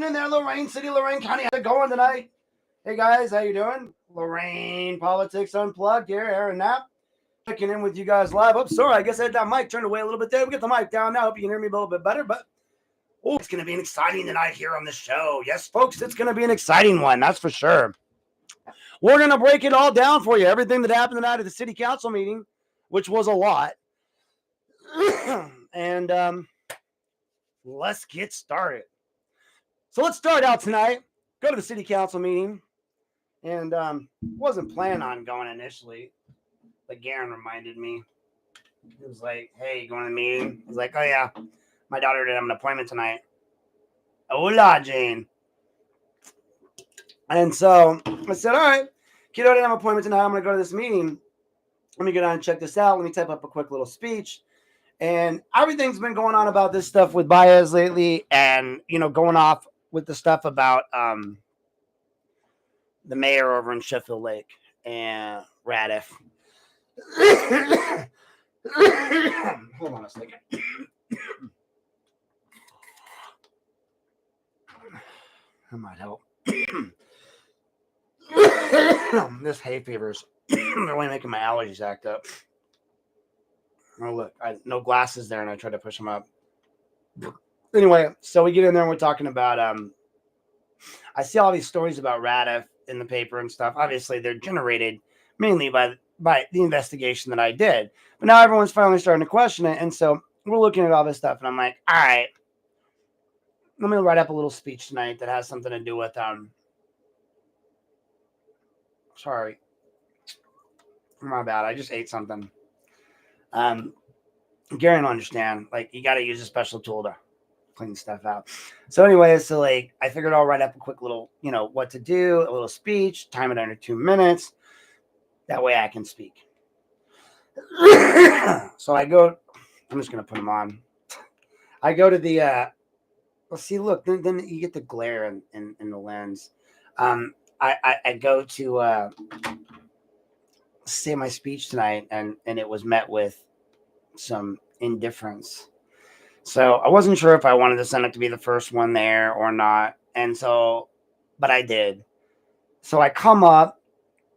evening there, Lorain City, Lorain County. How's it going tonight? Hey guys, how you doing? Lorain Politics Unplugged here, Aaron Knapp. Checking in with you guys live. Oh, sorry, I guess I had that mic turned away a little bit there. We get the mic down now. Hope you can hear me a little bit better, but it's going to be an exciting tonight here on the show. Yes, folks, it's going to be an exciting one, that's for sure. We're going to break it all down for you. Everything that happened tonight at the city council meeting, which was a lot. And let's get started. So let's start out tonight. Go to the city council meeting. And wasn't planning on going initially. But Garen reminded me. He was like, hey, you going to the meeting? I was like, oh, yeah. My daughter did have an appointment tonight. Hola, Jayne. And so I said, all right, kiddo didn't have an appointment tonight. I'm going to go to this meeting. Let me get on and check this out. Let me type up a quick little speech. And everything's been going on about this stuff with Baez lately, and, you know, going off with the stuff about the mayor over in Sheffield Lake and Radiff. Hold on a second. That might help. This hay fever's really making my allergies act up. Oh, look, no glasses there, and I tried to push them up. Anyway, so we get in there and we're talking about, I see all these stories about Radiff in the paper and stuff. Obviously, they're generated mainly by the investigation that I did. But now everyone's finally starting to question it. And so we're looking at all this stuff, and I'm like, all right, let me write up a little speech tonight that has something to do with, sorry. My bad. I just ate something. Gary will understand. Like, you got to use a special tool to clean stuff out. So anyway, so like, I figured I'll write up a quick little, you know, what to do, a little speech, time it under 2 minutes. That way I can speak. So I go, I'm just going to put them on. I go to the, well, see, look, then you get the glare in the lens. I go to say my speech tonight, and it was met with some indifference. So I wasn't sure if I wanted to send it to be the first one there or not. And so, but I did. So I come up,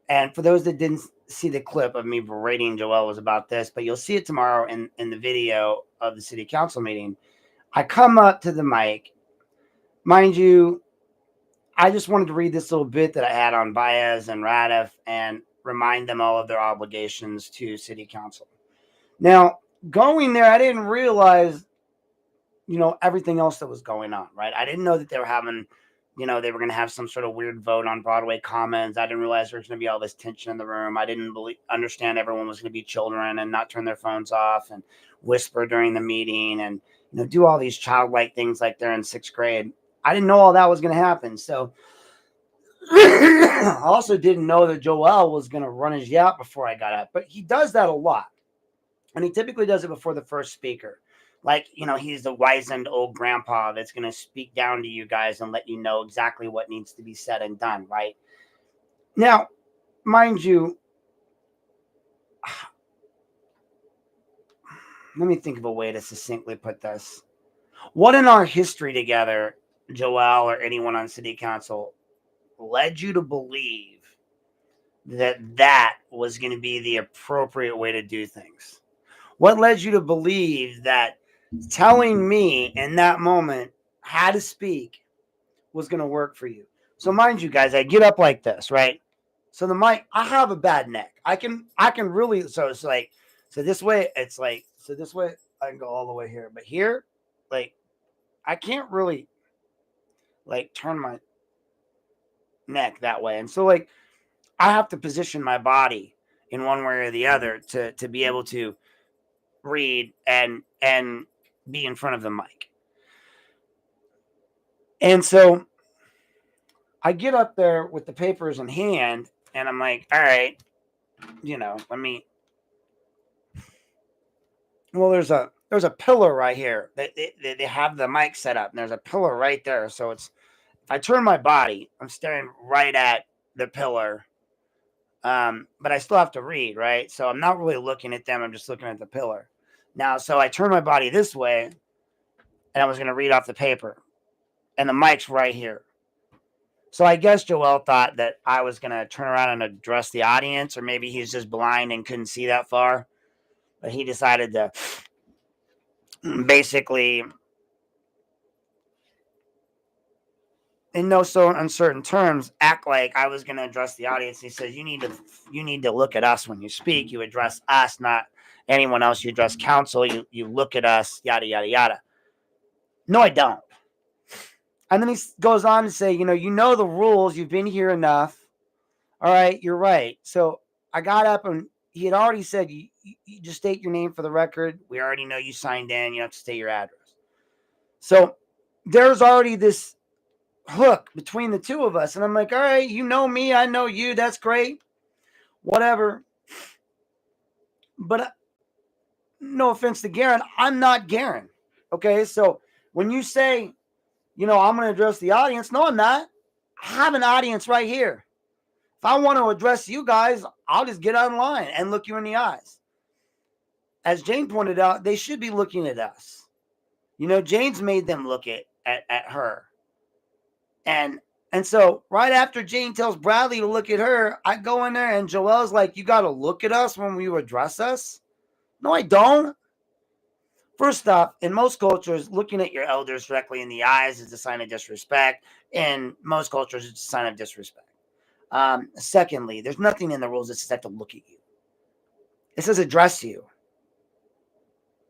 and for those that didn't see the clip of me berating Joelle was about this, but you'll see it tomorrow in the video of the city council meeting. I come up to the mic. Mind you, I just wanted to read this little bit that I had on Baez and Radiff and remind them all of their obligations to city council. Now, going there, I didn't realize, you know, everything else that was going on, right? I didn't know that they were having, you know, they were going to have some sort of weird vote on Broadway Commons. I didn't realize there was going to be all this tension in the room. I didn't understand everyone was going to be children and not turn their phones off and whisper during the meeting and, you know, do all these childlike things like they're in 6th grade. I didn't know all that was going to happen. So I also didn't know that Joel was going to run his yap before I got up, but he does that a lot. And he typically does it before the first speaker. Like, you know, he's the wizened old grandpa that's going to speak down to you guys and let you know exactly what needs to be said and done, right? Now, mind you, let me think of a way to succinctly put this. What in our history together, Joel or anyone on city council, led you to believe that that was going to be the appropriate way to do things? What led you to believe that telling me in that moment how to speak was going to work for you? So mind you guys, I get up like this, right? So the mic, I have a bad neck. I can really, so it's like, so this way, it's like, so this way I can go all the way here, but here, like, I can't really like turn my neck that way. And so like, I have to position my body in one way or the other to be able to read and be in front of the mic. And so I get up there with the papers in hand, and I'm like, all right, you know, well, there's a pillar right here. They have the mic set up, and there's a pillar right there. So it's, if I turn my body, I'm staring right at the pillar. But I still have to read, right? So I'm not really looking at them. I'm just looking at the pillar. Now, so I turn my body this way, and I was going to read off the paper. and the mic's right here. So I guess Joel thought that I was going to turn around and address the audience, or maybe he's just blind and couldn't see that far. But he decided to basically, in no so uncertain terms, act like I was going to address the audience. He says, you need to look at us when you speak. You address us, not anyone else. You address counsel. You look at us, yada, yada, yada. No, I don't. And then he goes on to say, you know the rules. You've been here enough. All right, you're right. So I got up, and he had already said, you just state your name for the record. We already know you signed in. You have to state your address. So there's already this hook between the two of us. And I'm like, all right, you know me. I know you. That's great. Whatever. But no offense to Garen, I'm not Garen. Okay, so when you say, I'm going to address the audience, no, I'm not. I have an audience right here. If I want to address you guys, I'll just get online and look you in the eyes. As Jayne pointed out, they should be looking at us. Jayne's made them look at her. And so right after Jayne tells Bradley to look at her, I go in there and Joelle's like, you got to look at us when you address us? No, I don't. First off, in most cultures, looking at your elders directly in the eyes is a sign of disrespect. In most cultures, it's a sign of disrespect. Secondly, there's nothing in the rules that says I have to look at you. It says address you.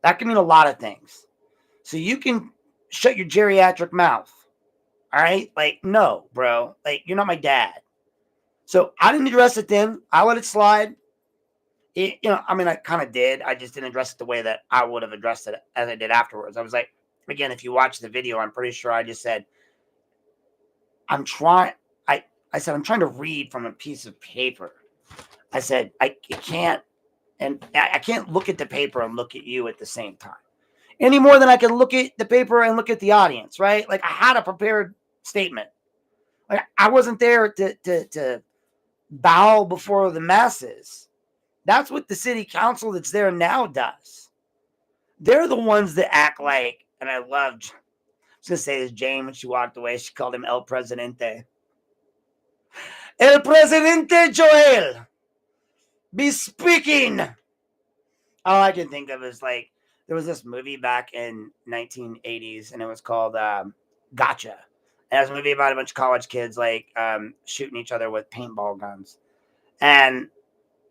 That can mean a lot of things. So you can shut your geriatric mouth. All right? Like, no, bro. Like, you're not my dad. So I didn't address it then. I let it slide. I kind of did. I just didn't address it the way that I would have addressed it as I did afterwards. I was like, again, if you watch the video, I'm pretty sure I just said, I said, I'm trying to read from a piece of paper. I said, I can't look at the paper and look at you at the same time. Any more than I can look at the paper and look at the audience, right? Like I had a prepared statement. Like I wasn't there to bow before the masses. That's what the city council that's there now does. They're the ones that act like, and I loved, I was going to say this, Jayne, when she walked away, she called him El Presidente. El Presidente Joel, be speaking. All I can think of is like, there was this movie back in 1980s, and it was called Gotcha. And it was a movie about a bunch of college kids like shooting each other with paintball guns. And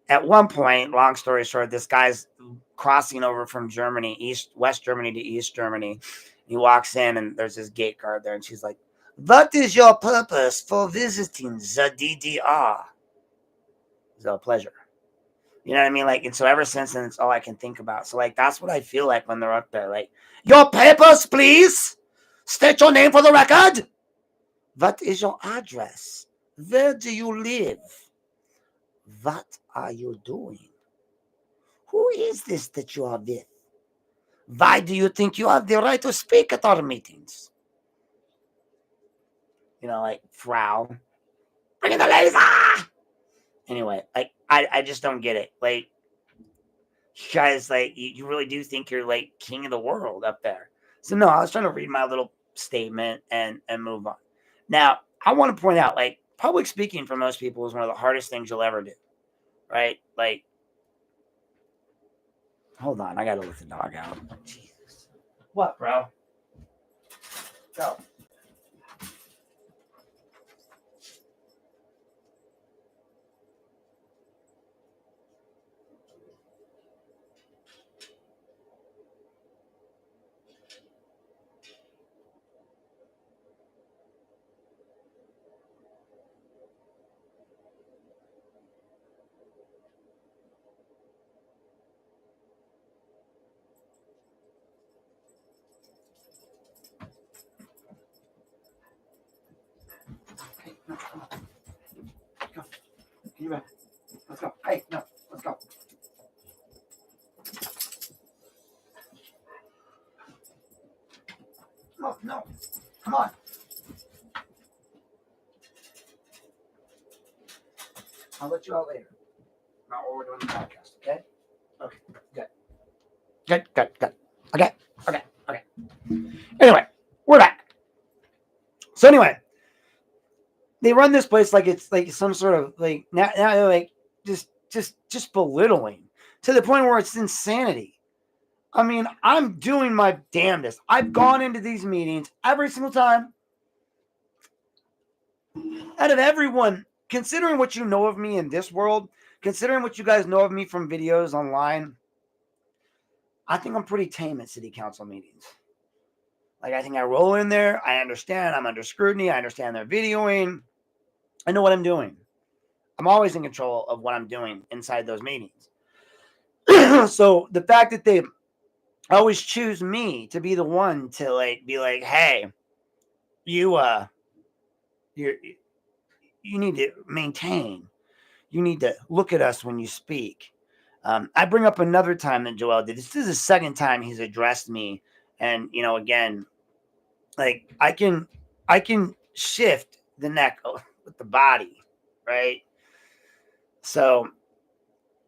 at one point, long story short, this guy's crossing over from Germany, West Germany to East Germany. He walks in, and there's this gate guard there, and she's like, "What is your purpose for visiting the DDR?" It's a pleasure. You know what I mean? Like, and so ever since then, it's all I can think about. So, like, that's what I feel like when they're up there. Like, your papers, please. State your name for the record. What is your address? Where do you live? What are you doing? Who is this that you are with? Why do you think you have the right to speak at our meetings? Like, Frau. Bring in the laser! Anyway, like, I just don't get it. Like, you guys, like, you really do think you're, like, king of the world up there. So, no, I was trying to read my little statement and move on. Now, I want to point out, like, public speaking for most people is one of the hardest things you'll ever do, right? Like, hold on, I got to let the dog out. Jesus. What, bro? Go. Go. You ready? Let's go. Hey, no, let's go. No. Come on. I'll let you out later. Not while we're doing the podcast, okay? Okay, good. Okay. Anyway, we're back. So anyway, they run this place like it's like some sort of like now they're like just belittling to the point where it's insanity. I mean, I'm doing my damnedest. I've gone into these meetings every single time. Out of everyone, considering what you know of me in this world, considering what you guys know of me from videos online, I think I'm pretty tame at city council meetings. Like, I think I roll in there. I understand. I'm under scrutiny. I understand they're videoing. I know what I'm doing. I'm always in control of what I'm doing inside those meetings. So the fact that they always choose me to be the one to like be like, hey, you you need to maintain. You need to look at us when you speak. I bring up another time that Joel did. This is the second time he's addressed me, and again, like I can shift the neck with the body, right? So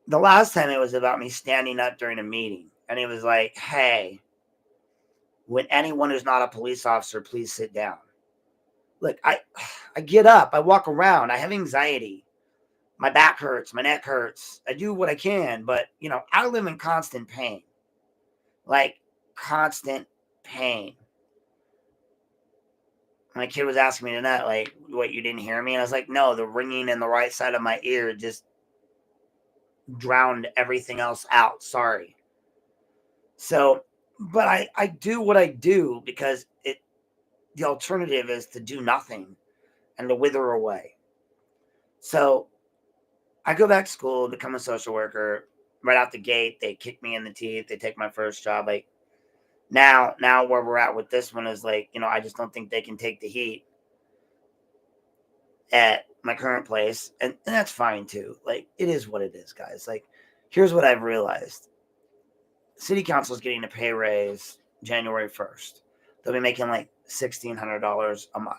the last time it was about me standing up during a meeting, and he was like, "Hey, when anyone who's not a police officer, please sit down." Look, I get up, I walk around, I have anxiety. My back hurts, my neck hurts. I do what I can, but I live in constant pain. Like constant pain. My kid was asking me tonight, like, what, you didn't hear me? And I was like, no, the ringing in the right side of my ear just drowned everything else out. Sorry. So, but I do what I do because the alternative is to do nothing and to wither away. So I go back to school, become a social worker. Right out the gate, they kick me in the teeth. They take my first job. Like now where we're at with this one is like, I just don't think they can take the heat at my current place. And that's fine too. Like, it is what it is, guys. Like, here's what I've realized. City council is getting a pay raise January 1st. They'll be making like $1,600 a month.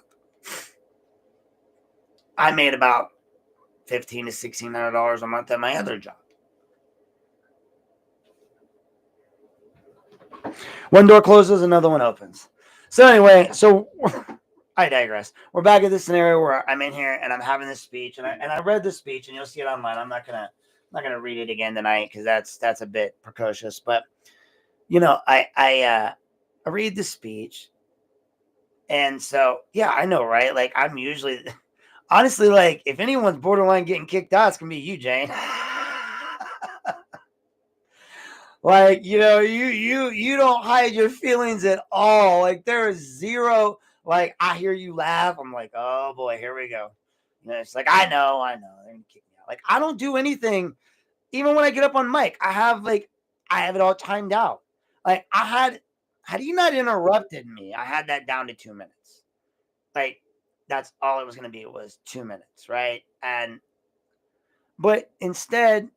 I made about $1,500 to $1,600 a month at my other job. One door closes, another one opens. So anyway, I digress. We're back at this scenario where I'm in here and I'm having this speech, and I read this speech, and you'll see it online. I'm not gonna read it again tonight because that's a bit precocious. But I read the speech, and so yeah, I know, right? Like, I'm usually, honestly, like, if anyone's borderline getting kicked out, it's gonna be you, Jayne. Like, you don't hide your feelings at all. Like, there is zero, like, I hear you laugh. I'm like, oh boy, here we go. It's like, I know. They're gonna kick me out. Like, I don't do anything. Even when I get up on mic, I have it all timed out. Like, had you not interrupted me, I had that down to 2 minutes. Like, that's all it was gonna be. It was 2 minutes, right? But instead,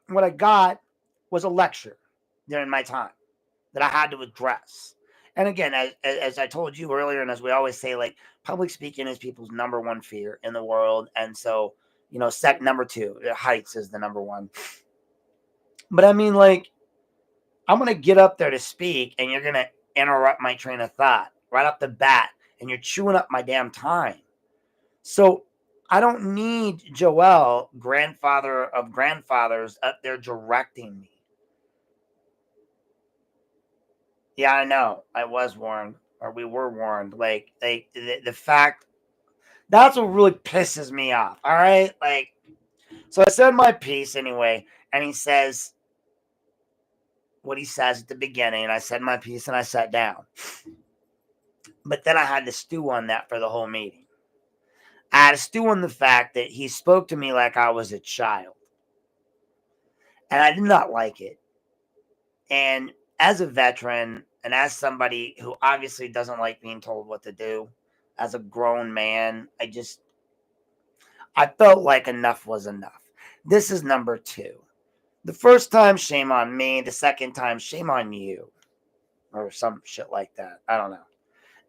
what I got was a lecture during my time that I had to address. And again, as I told you earlier, and as we always say, like, public speaking is people's number one fear in the world. And so, number two, heights is the number one. But I mean, like, I'm going to get up there to speak, and you're going to interrupt my train of thought right off the bat, and you're chewing up my damn time. So I don't need Joel, grandfather of grandfathers, up there directing me. Yeah, I know. I was warned, or we were warned. Like, the fact, that's what really pisses me off. All right, like, so I said my piece anyway, and he says what he says at the beginning, and I said my piece, and I sat down. But then I had to stew on that for the whole meeting. I had to stew on the fact that he spoke to me like I was a child, and I did not like it. And as a veteran, and as somebody who obviously doesn't like being told what to do, as a grown man, I felt like enough was enough. This is number 2. The first time, shame on me. The second time, shame on you. Or some shit like that. I don't know.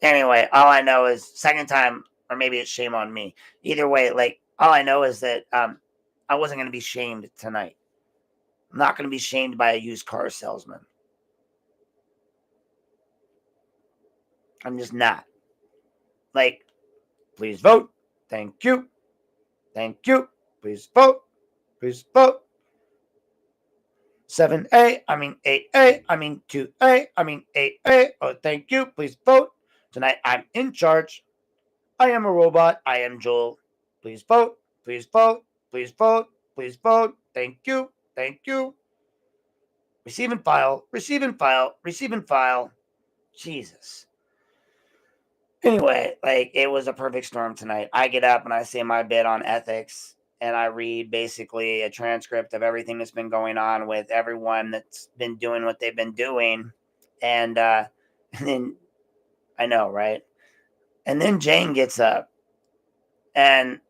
Anyway, all I know is second time, or maybe it's shame on me. Either way, like, all I know is that I wasn't going to be shamed tonight. I'm not going to be shamed by a used car salesman. I'm just not. Like, Please vote. Thank you. Thank you. Please vote. Please vote. 7A, I mean 8A, I mean 2A, I mean 8A. Oh, thank you. Please vote. Tonight I'm in charge. I am a robot. I am Joel. Please vote. Please vote. Please vote. Please vote. Thank you. Thank you. Receive and file. Receive and file. Receive and file. Jesus. Anyway, like, it was a perfect storm tonight. I get up and I say my bit on ethics, and I read basically a transcript of everything that's been going on with everyone that's been doing what they've been doing. And, and then I know, right? And then Jayne gets up, and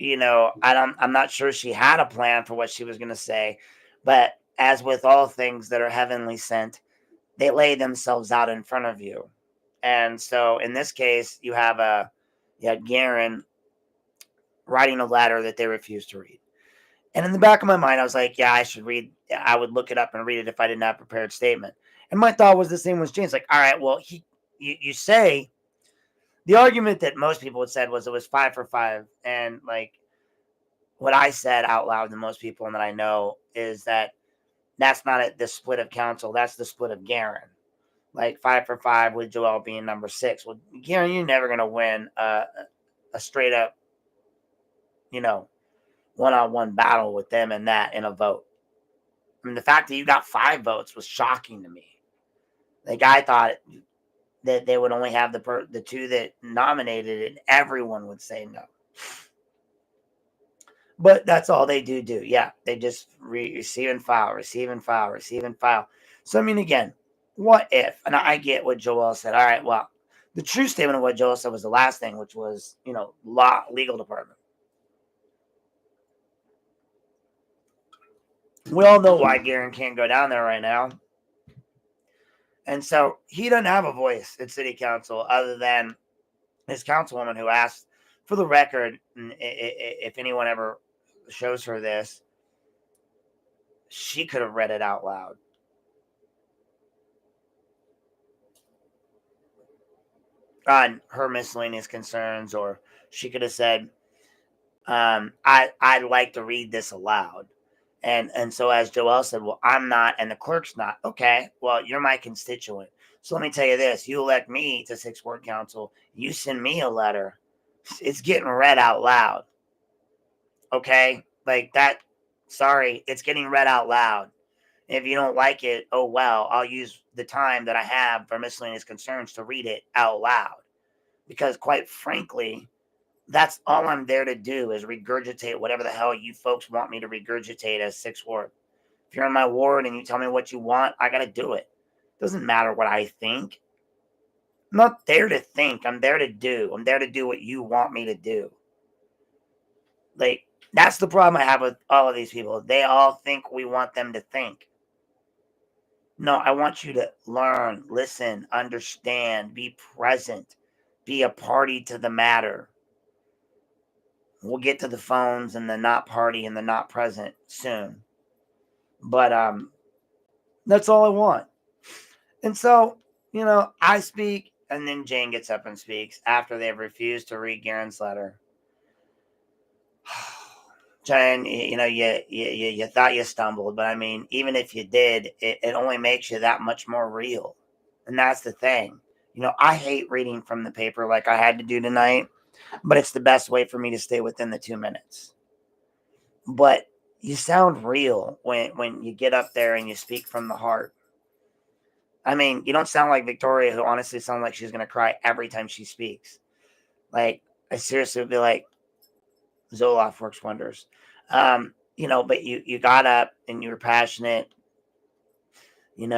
I'm not sure she had a plan for what she was going to say, but as with all things that are heavenly sent, they lay themselves out in front of you. And so in this case, you have Garen writing a letter that they refused to read. And in the back of my mind, I was like, yeah, I would look it up and read it if I didn't have a prepared statement. And my thought was the same as James. Like, all right, well, you say the argument that most people had said was it was 5 for 5. And like what I said out loud to most people and that I know is that's not the split of council. That's the split of Garen. Like 5 for 5 with Joel being number 6. Well, Garen, you're never going to win a straight up, one-on-one battle with them in a vote. I mean, the fact that you got 5 votes was shocking to me. Like, I thought that they would only have the 2 that nominated it, and everyone would say no. But that's all they do. Yeah, they just receive and file, receive and file, receive and file. So, I mean, again, what if? And I get what Joel said. All right, well, the true statement of what Joel said was the last thing, which was, legal department. We all know why Garen can't go down there right now. And so he doesn't have a voice at city council other than his councilwoman who asked for the record, if anyone ever shows her this, she could have read it out loud. On her miscellaneous concerns, or she could have said, I'd like to read this aloud. And so as Joel said, well, I'm not, and the clerk's not. Okay, well, you're my constituent. So let me tell you this. You elect me to 6th Ward Council. You send me a letter. It's getting read out loud. Okay? Like that. Sorry, it's getting read out loud. If you don't like it, oh well, I'll use the time that I have for miscellaneous concerns to read it out loud. Because quite frankly, that's all I'm there to do is regurgitate whatever the hell you folks want me to regurgitate as 6th Ward. If you're in my ward and you tell me what you want, I got to do it. Doesn't matter what I think. I'm not there to think. I'm there to do. I'm there to do what you want me to do. Like, that's the problem I have with all of these people. They all think we want them to think. No, I want you to learn, listen, understand, be present, be a party to the matter. We'll get to the phones and the not party and the not present soon. But that's all I want. And so, I speak, and then Jayne gets up and speaks after they've refused to read Garen's letter. Jayne, you thought you stumbled, but I mean, even if you did, it only makes you that much more real. And that's the thing. I hate reading from the paper like I had to do tonight, but it's the best way for me to stay within the 2 minutes. But you sound real when you get up there and you speak from the heart. I mean, you don't sound like Victoria, who honestly sounds like she's going to cry every time she speaks. Like, I seriously would be like, Zoloft works wonders. But you got up and you were passionate, and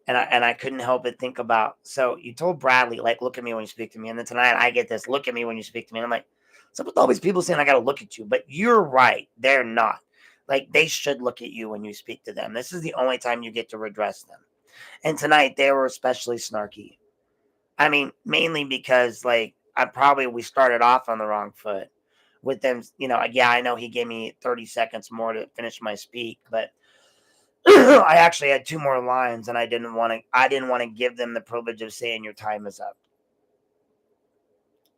I couldn't help but think about, so you told Bradley, like, look at me when you speak to me. And then tonight I get this, look at me when you speak to me. And I'm like, what's up with all these people saying I got to look at you? But you're right. They're not. Like, they should look at you when you speak to them. This is the only time you get to redress them. And tonight they were especially snarky. I mean, mainly because, like, we started off on the wrong foot with them. Yeah, I know he gave me 30 seconds more to finish my speak, but I actually had 2 more lines, and I didn't want to give them the privilege of saying your time is up.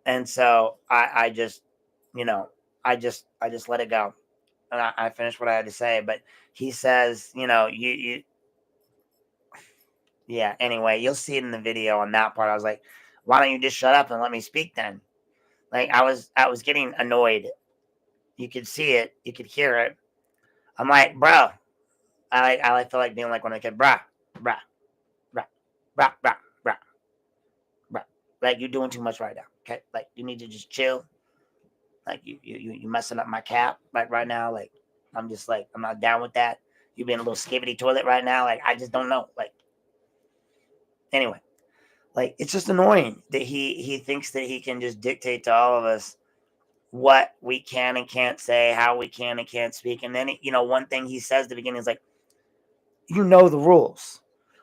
And so I just, I just let it go. And I finished what I had to say. But he says, yeah, anyway, you'll see it in the video on that part. I was like, why don't you just shut up and let me speak then? Like I was getting annoyed. You could see it, you could hear it. I'm like, bro, I feel like being like when I kid, bruh, bruh, bruh, bruh, bruh, bruh, bruh. Like you're doing too much right now. Okay. Like you need to just chill. Like you messing up my cap like right now. Like I'm just like I'm not down with that. You being a little skibbity toilet right now. Like I just don't know. Like anyway, like it's just annoying that he thinks that he can just dictate to all of us what we can and can't say, how we can and can't speak. And then one thing he says at the beginning is like, the rules.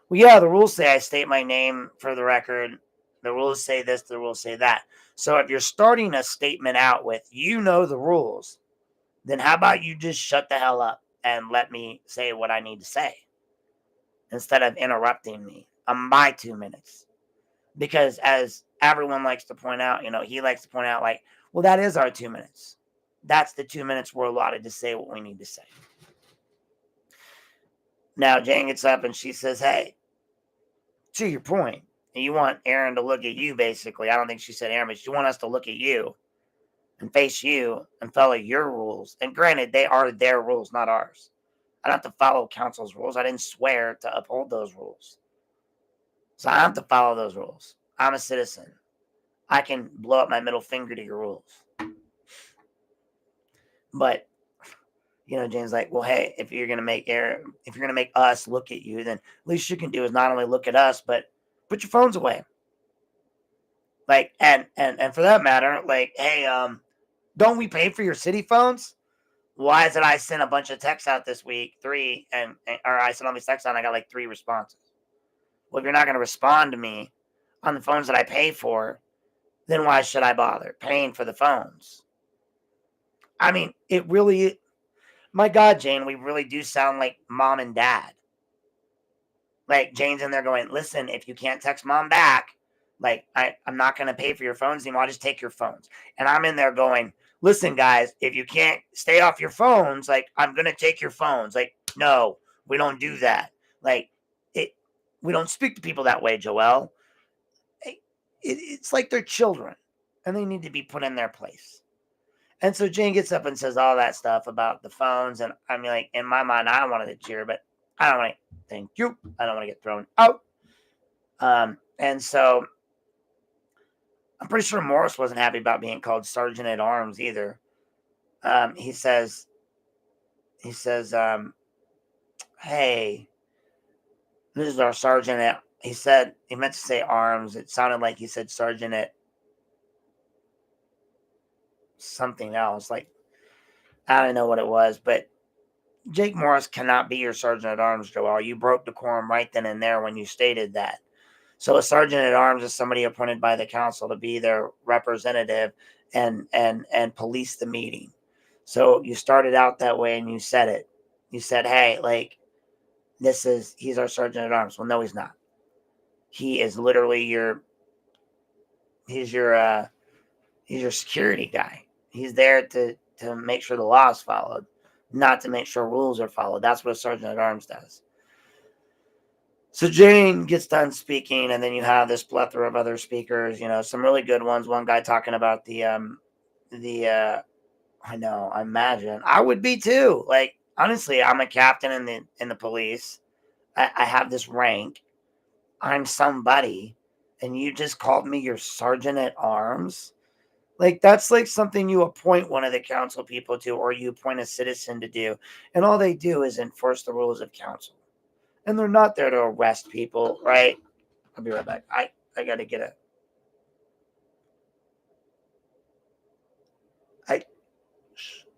Well, yeah, the rules say I state my name for the record. The rules say this, the rules say that. So if you're starting a statement out with, the rules, then how about you just shut the hell up and let me say what I need to say instead of interrupting me on my 2 minutes? Because as everyone likes to point out, he likes to point out, like, well, that is our 2 minutes. That's the 2 minutes we're allotted to say what we need to say. Now, Jayne gets up and she says, hey, to your point, you want Aaron to look at you, basically. I don't think she said Aaron, but you want us to look at you and face you and follow your rules. And granted, they are their rules, not ours. I don't have to follow council's rules. I didn't swear to uphold those rules. So I have to follow those rules. I'm a citizen. I can blow up my middle finger to your rules. But Jayne's like, well, hey, if you're gonna make us look at you, then at least you can do is not only look at us, but put your phones away. Like, and for that matter, like, hey, don't we pay for your city phones? Why is it I sent a bunch of texts out this week, or I sent all these texts out and I got like 3 responses? Well, if you're not gonna respond to me on the phones that I pay for, then why should I bother paying for the phones? I mean, it really, my God, Jayne, we really do sound like mom and dad. Like Jayne's in there going, listen, if you can't text mom back, like I'm not going to pay for your phones anymore. I'll just take your phones. And I'm in there going, listen, guys, if you can't stay off your phones, like I'm going to take your phones. Like, no, we don't do that. Like we don't speak to people that way, Joelle. It's like they're children and they need to be put in their place. And so Jayne gets up and says all that stuff about the phones. And I mean, like, in my mind, I wanted to cheer, but I don't want to, thank you. I don't want to get thrown out. And so I'm pretty sure Morris wasn't happy about being called Sergeant at Arms either. He says, hey, this is our Sergeant at, he meant to say arms. It sounded like he said Sergeant at something else. Like, I don't know what it was, but Jake Morris cannot be your Sergeant at Arms, Joel. You broke decorum right then and there when you stated that. So a Sergeant at Arms is somebody appointed by the council to be their representative and police the meeting. So you started out that way and you said it. You said, hey, like, he's our Sergeant at Arms. Well, no, he's not. He is literally he's your security guy. He's there to make sure the law is followed, not to make sure rules are followed. That's what a Sergeant at Arms does. So Jayne gets done speaking, and then you have this plethora of other speakers, some really good ones. One guy talking about I know, I imagine. I would be too. Like, honestly, I'm a captain in the police. I have this rank. I'm somebody, and you just called me your Sergeant at Arms? Like, that's like something you appoint one of the council people to, or you appoint a citizen to do. And all they do is enforce the rules of council. And they're not there to arrest people, right? I'll be right back. I got to get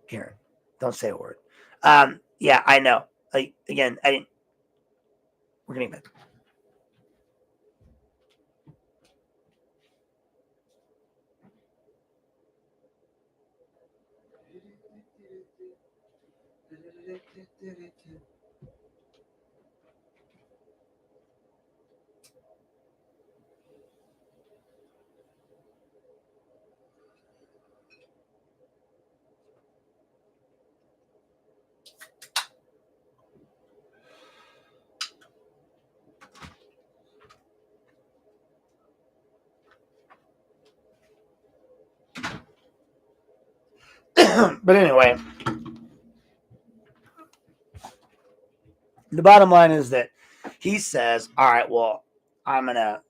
Karen, don't say a word. Yeah, I know. Again, I didn't. We're getting back. But anyway, the bottom line is that he says, all right, well, I'm gonna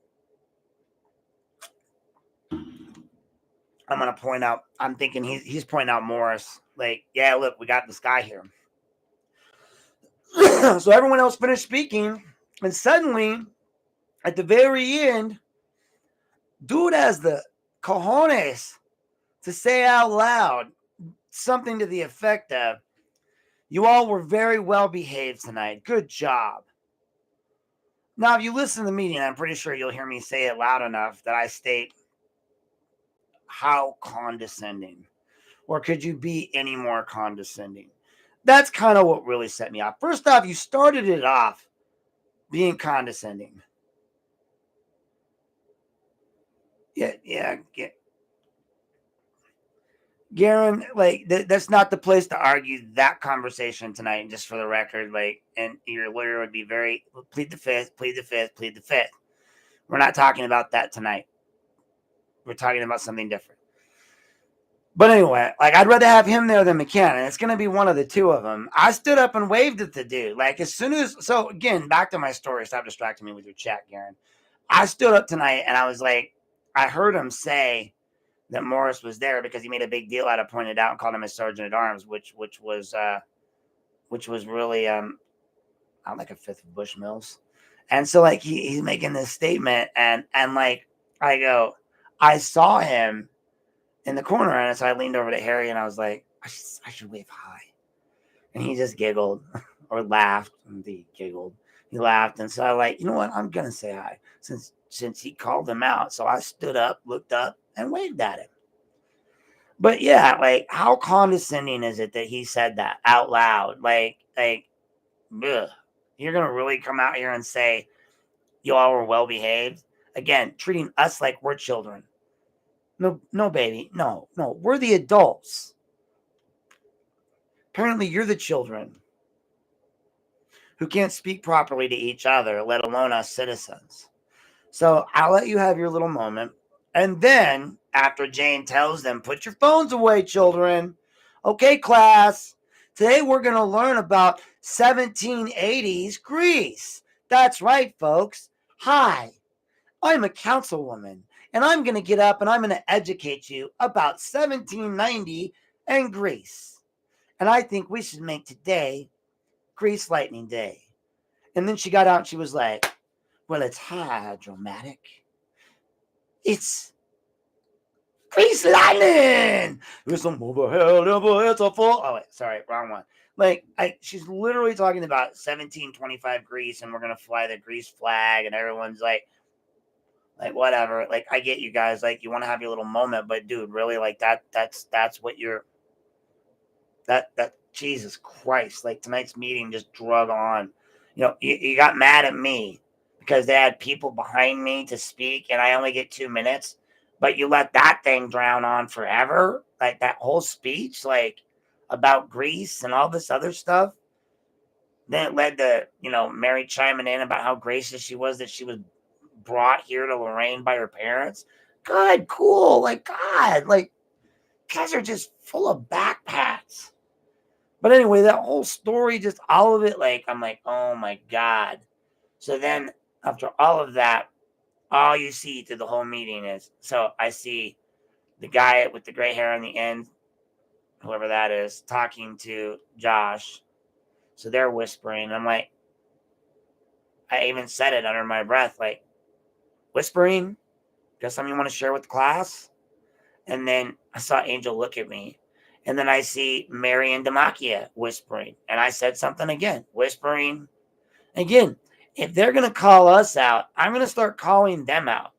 point out, I'm thinking he's pointing out Morris, like, yeah, look, we got this guy here. So everyone else finished speaking, and suddenly, at the very end, dude has the cojones to say out loud something to the effect of, you all were very well behaved tonight. Good job. Now, if you listen to the meeting, I'm pretty sure you'll hear me say it loud enough that I state, how condescending. Or could you be any more condescending? That's kind of what really set me off. First off, you started it off being condescending. Yeah. Garen, like, that's not the place to argue that conversation tonight, just for the record. Like, and your lawyer would be very, plead the fifth, plead the fifth, plead the fifth. We're not talking about that tonight. We're talking about something different. But anyway, like, I'd rather have him there than McCann, and it's going to be one of the two of them. I stood up and waved at the dude. Like, as soon as, so again, back to my story. Stop distracting me with your chat, Garen. I stood up tonight, and I was like, I heard him say that Morris was there because he made a big deal out of pointing it out and called him a sergeant at arms, which was really not like a fifth of Bushmills. And so, like, he's making this statement, and like, I go, I saw him in the corner, and so I leaned over to Harry and I was like, I should wave hi. And he just giggled or laughed. And he giggled. He laughed, and so I like, you know what? I'm gonna say hi since he called him out. So I stood up, looked up, and waved at him. But yeah, like, how condescending is it that he said that out loud? Like, ugh. You're gonna really come out here and say you all were well behaved? Again, treating us like we're children. No, baby. No. We're the adults. Apparently, you're the children who can't speak properly to each other, let alone us citizens. So I'll let you have your little moment. And then, after Jayne tells them, put your phones away, children. Okay, class. Today we're going to learn about 1780s Greece. That's right, folks. Hi, I'm a councilwoman, and I'm going to get up and I'm going to educate you about 1790 and Greece. And I think we should make today Grease Lightning Day. And then she got out and she was like, well, it's hydromatic. It's Grease Lightning. It's a overhead, it's a full. Oh, wait, sorry, wrong one. Like, she's literally talking about 1725 Greece, and we're going to fly the Greece flag, and everyone's like, whatever. Like, I get you guys. Like, you want to have your little moment, but dude, really, like, that's what you're, that Jesus Christ, like, tonight's meeting just drug on. You know, you got mad at me because they had people behind me to speak and I only get 2 minutes, but you let that thing drown on forever. Like, that whole speech, like, about Greece and all this other stuff. Then it led to, Mary chiming in about how gracious she was that she was brought here to Lorain by her parents. Good, cool. Like, God, like, guys are just full of backpats. But anyway, that whole story, just all of it, like, I'm like, oh my God. So then after all of that, all you see through the whole meeting is, so I see the guy with the gray hair on the end, whoever that is, talking to Josh. So they're whispering. I'm like, I even said it under my breath, like, whispering? Got something you want to share with the class? And then I saw Angel look at me. And then I see Mary and Demakia whispering. And I said something again, whispering. Again, if they're going to call us out, I'm going to start calling them out.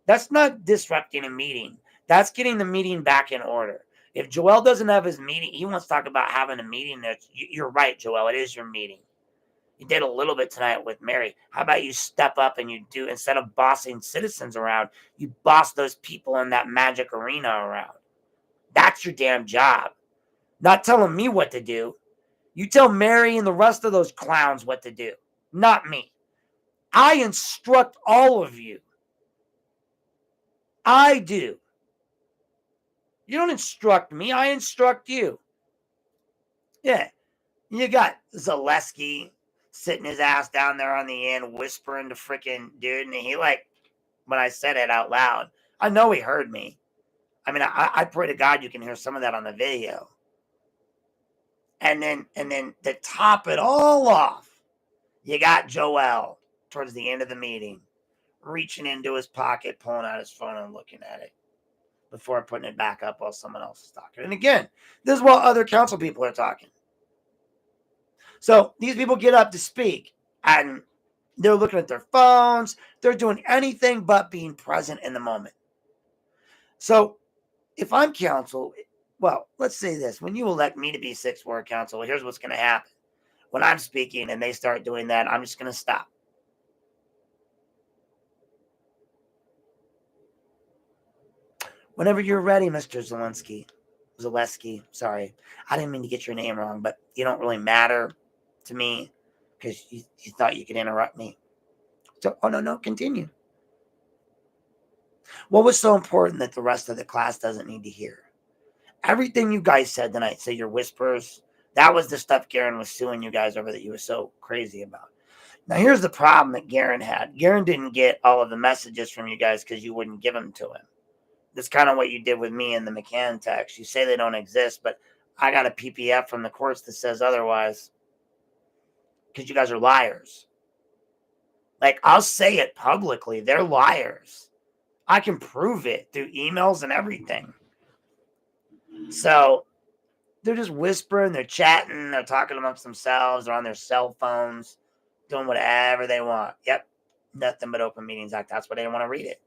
That's not disrupting a meeting. That's getting the meeting back in order. If Joel doesn't have his meeting, he wants to talk about having a meeting. You're right, Joel. It is your meeting. You did a little bit tonight with Mary. How about you step up and you do, instead of bossing citizens around, you boss those people in that magic arena around. That's your damn job. Not telling me what to do. You tell Mary and the rest of those clowns what to do. Not me. I instruct all of you. I do. You don't instruct me. I instruct you. Yeah. You got Zaleski sitting his ass down there on the end, whispering to freaking dude. And he like, when I said it out loud, I know he heard me. I mean, I pray to God you can hear some of that on the video. And then to top it all off, you got Joel towards the end of the meeting, reaching into his pocket, pulling out his phone and looking at it before putting it back up while someone else is talking. And again, this is while other council people are talking. So these people get up to speak and they're looking at their phones. They're doing anything but being present in the moment. So if I'm council, well, let's say this. When you elect me to be sixth ward council, here's what's going to happen. When I'm speaking and they start doing that, I'm just going to stop. Whenever you're ready, Mr. Zaleski, sorry. I didn't mean to get your name wrong, but you don't really matter to me because you thought you could interrupt me. So, no, continue. What was so important that the rest of the class doesn't need to hear? Everything you guys said tonight, say your whispers, that was the stuff Garen was suing you guys over that you were so crazy about. Now, here's the problem that Garen had. Garen didn't get all of the messages from you guys because you wouldn't give them to him. That's kind of what you did with me in the McCann text. You say they don't exist, but I got a PPF from the courts that says otherwise because you guys are liars. Like, I'll say it publicly. They're liars. I can prove it through emails and everything. So they're just whispering, they're chatting, they're talking amongst themselves, they're on their cell phones, doing whatever they want. Yep, nothing but Open Meetings Act. That's why they don't want to read it.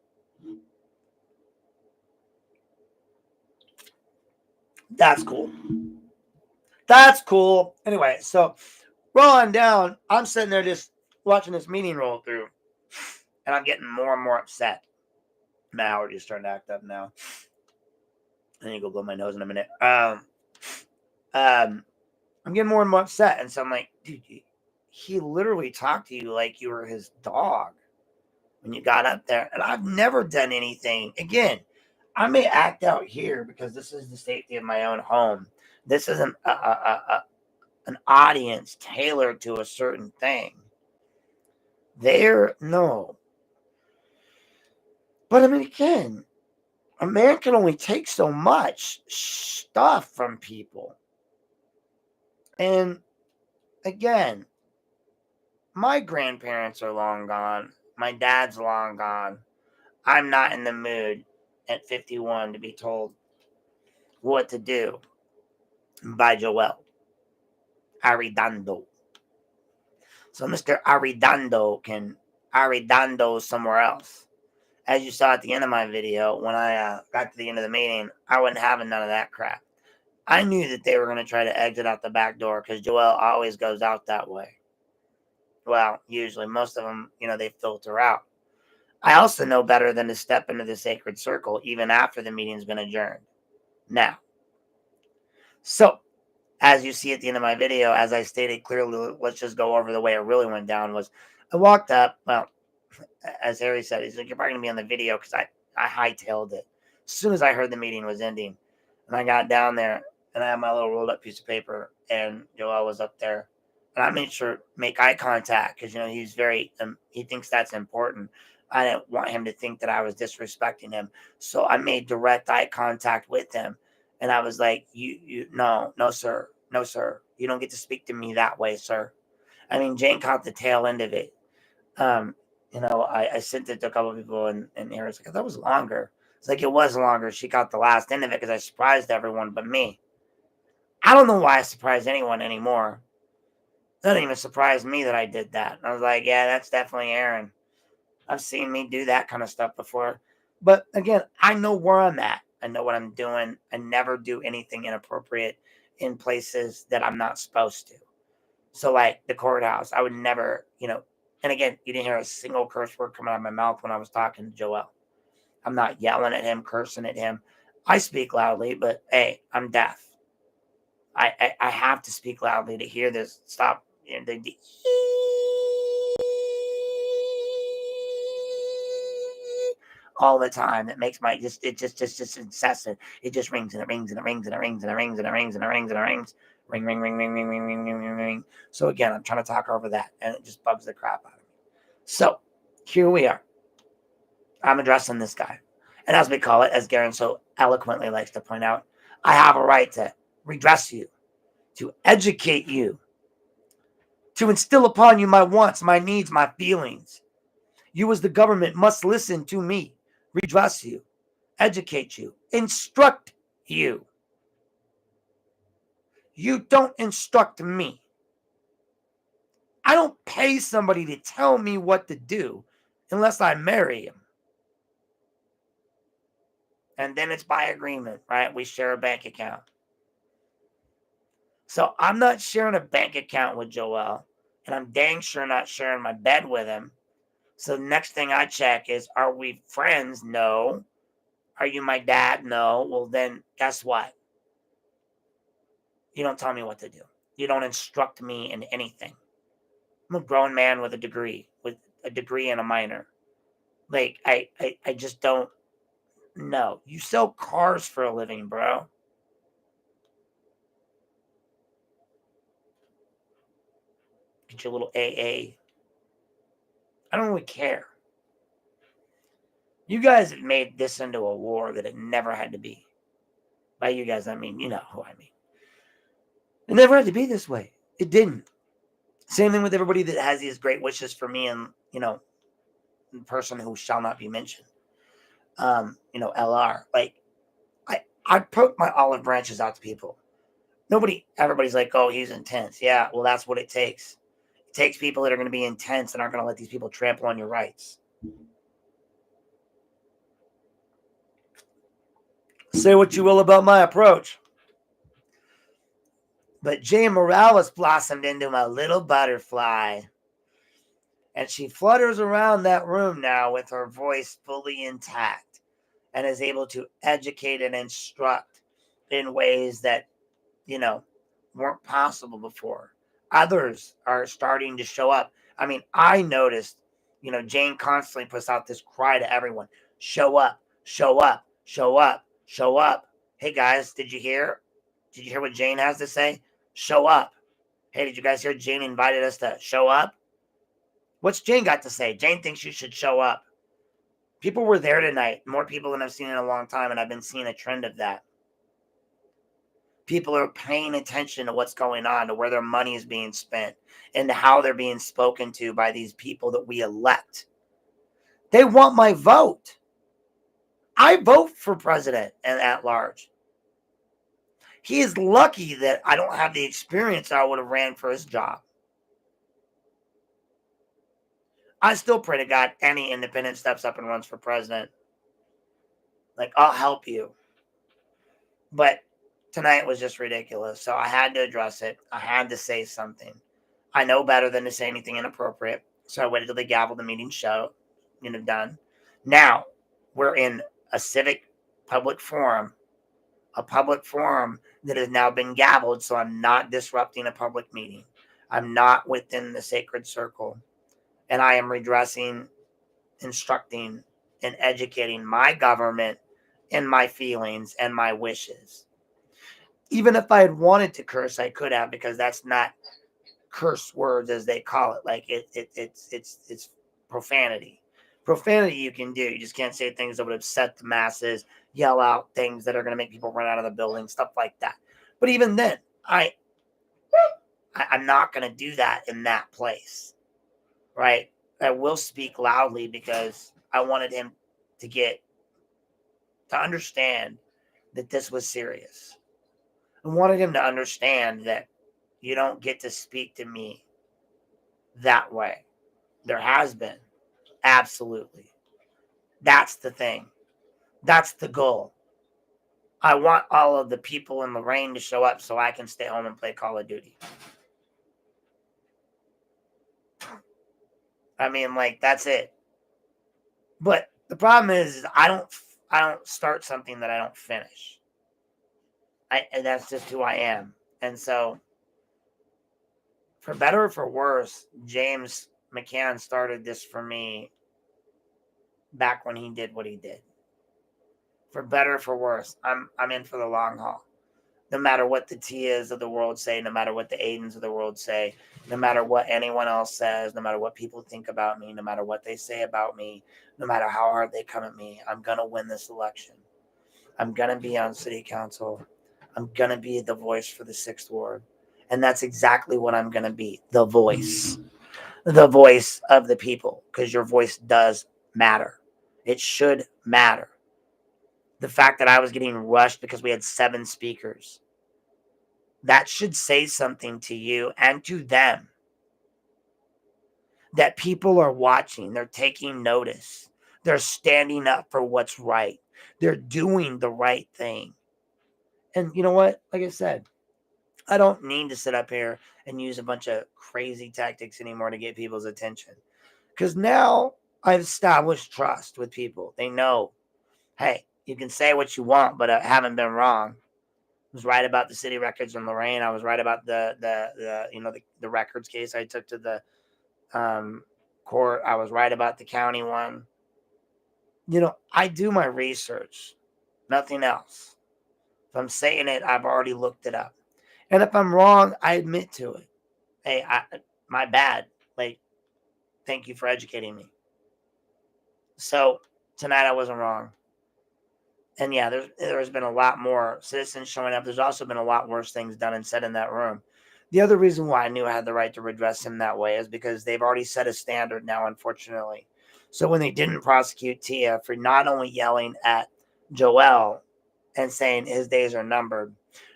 That's cool. That's cool. Anyway, so rolling down, I'm sitting there just watching this meeting roll through, and I'm getting more and more upset. My allergies starting to act up now. I need to go blow my nose in a minute. I'm getting more and more upset, and so I'm like, dude, he literally talked to you like you were his dog when you got up there, and I've never done anything. Again, I may act out here because this is the safety of my own home. This isn't an audience tailored to a certain thing. No. But I mean, again, a man can only take so much stuff from people. And again, my grandparents are long gone. My dad's long gone. I'm not in the mood at 51 to be told what to do by Joel Arredondo. So Mr. Arredondo can Arredondo somewhere else. As you saw at the end of my video, when I got to the end of the meeting, I wasn't having none of that crap. I knew that they were going to try to exit out the back door because Joel always goes out that way. Well, usually most of them, they filter out. I also know better than to step into the sacred circle even after the meeting's been adjourned. Now, so as you see at the end of my video, as I stated clearly, let's just go over the way it really went down. Was I walked up, well, as Harry said, he's like, you're probably going to be on the video because I hightailed it. As soon as I heard the meeting was ending, and I got down there, and I had my little rolled up piece of paper, and Joel was up there. And I made sure to make eye contact because, he's very, he thinks that's important. I didn't want him to think that I was disrespecting him. So I made direct eye contact with him. And I was like, no, sir. No, sir. You don't get to speak to me that way, sir. I mean, Jayne caught the tail end of it. I sent it to a couple of people, and Harry's like, that was longer. It's like, it was longer. She got the last end of it because I surprised everyone but me. I don't know why I surprised anyone anymore. It doesn't even surprise me that I did that. And I was like, yeah, that's definitely Aaron. I've seen me do that kind of stuff before. But again, I know where I'm at. I know what I'm doing. I never do anything inappropriate in places that I'm not supposed to. So like the courthouse, I would never, and again, you didn't hear a single curse word coming out of my mouth when I was talking to Joel. I'm not yelling at him, cursing at him. I speak loudly, but hey, I'm deaf. I have to speak loudly to hear this. Stop. all the time. That makes my just incessant. It just rings and it rings and it rings and it rings and it rings and it rings and it rings and it rings. Ring, ring, ring, ring, ring, ring, ring, ring, ring, ring. So again, I'm trying to talk over that, and it just bugs the crap out of me. So here we are. I'm addressing this guy. And as we call it, as Garen so eloquently likes to point out, I have a right to redress you, to educate you, to instill upon you my wants, my needs, my feelings. You as the government must listen to me, redress you, educate you, instruct you. You don't instruct me. I don't pay somebody to tell me what to do unless I marry him. And then it's by agreement, right? We share a bank account. So I'm not sharing a bank account with Joel, and I'm dang sure not sharing my bed with him. So the next thing I check is, are we friends? No. Are you my dad? No. Well, then guess what? You don't tell me what to do. You don't instruct me in anything. I'm a grown man with a degree and a minor. Like, I just don't know. You sell cars for a living, bro. Get your little AA. I don't really care. You guys have made this into a war that it never had to be. By you guys, I mean, you know who I mean. It never had to be this way. It didn't. Same thing with everybody that has these great wishes for me and, the person who shall not be mentioned. LR. Like, I put my olive branches out to people. Everybody's like, oh, he's intense. Yeah, well, that's what it takes. It takes people that are going to be intense and aren't going to let these people trample on your rights. Say what you will about my approach. But Jayne Morales blossomed into a little butterfly. And she flutters around that room now with her voice fully intact and is able to educate and instruct in ways that, weren't possible before. Others are starting to show up. I mean, I noticed, Jayne constantly puts out this cry to everyone: show up, show up, show up, show up. Hey guys, did you hear? Did you hear what Jayne has to say? Show up. Hey, did you guys hear Jayne invited us to show up? What's Jayne got to say? Jayne thinks you should show up. People were there tonight. More people than I've seen in a long time, and I've been seeing a trend of that. People are paying attention to what's going on, to where their money is being spent, and to how they're being spoken to by these people that we elect. They want my vote. I vote for president and at large. He is lucky that I don't have the experience I would have ran for his job. I still pray to God any independent steps up and runs for president. Like, I'll help you. But tonight was just ridiculous. So I had to address it. I had to say something. I know better than to say anything inappropriate. So I waited till they gaveled the meeting done. Now we're in a civic public forum, a public forum that has now been gaveled. So I'm not disrupting a public meeting. I'm not within the sacred circle. And I am redressing, instructing, and educating my government in my feelings and my wishes. Even if I had wanted to curse, I could have, because that's not curse words as they call it. Like it's profanity. Profanity you can do. You just can't say things that would upset the masses, yell out things that are going to make people run out of the building, stuff like that. But even then, I'm not going to do that in that place, right? I will speak loudly because I wanted him to understand that this was serious. I wanted him to understand that you don't get to speak to me that way. There has been. Absolutely. That's the thing. That's the goal. I want all of the people in Lorain to show up so I can stay home and play Call of Duty. I mean, like, that's it. But the problem is I don't start something that I don't finish. And that's just who I am. And so, for better or for worse, James McCann started this for me back when he did what he did. For better or for worse, I'm in for the long haul. No matter what the Tias of the world say, no matter what the Aidens of the world say, no matter what anyone else says, no matter what people think about me, no matter what they say about me, no matter how hard they come at me, I'm going to win this election. I'm going to be on city council. I'm going to be the voice for the 6th Ward. And that's exactly what I'm going to be, the voice of the people, because your voice does matter. It should matter. The fact that I was getting rushed because we had 7 speakers, that should say something to you and to them, that people are watching, they're taking notice, they're standing up for what's right, they're doing the right thing. And you know what? Like I said, I don't need to sit up here and use a bunch of crazy tactics anymore to get people's attention, because now I've established trust with people. They know, hey, you can say what you want, but I haven't been wrong. I was right about the city records in Lorain. I was right about the records case I took to the court. I was right about the county one. I do my research, nothing else. If I'm saying it, I've already looked it up. And if I'm wrong, I admit to it. Hey, my bad. Like, thank you for educating me. So tonight I wasn't wrong. And yeah, there's been a lot more citizens showing up. There's also been a lot worse things done and said in that room. The other reason why I knew I had the right to redress him that way is because they've already set a standard now, unfortunately. So when they didn't prosecute Tia for not only yelling at Joel and saying his days are numbered,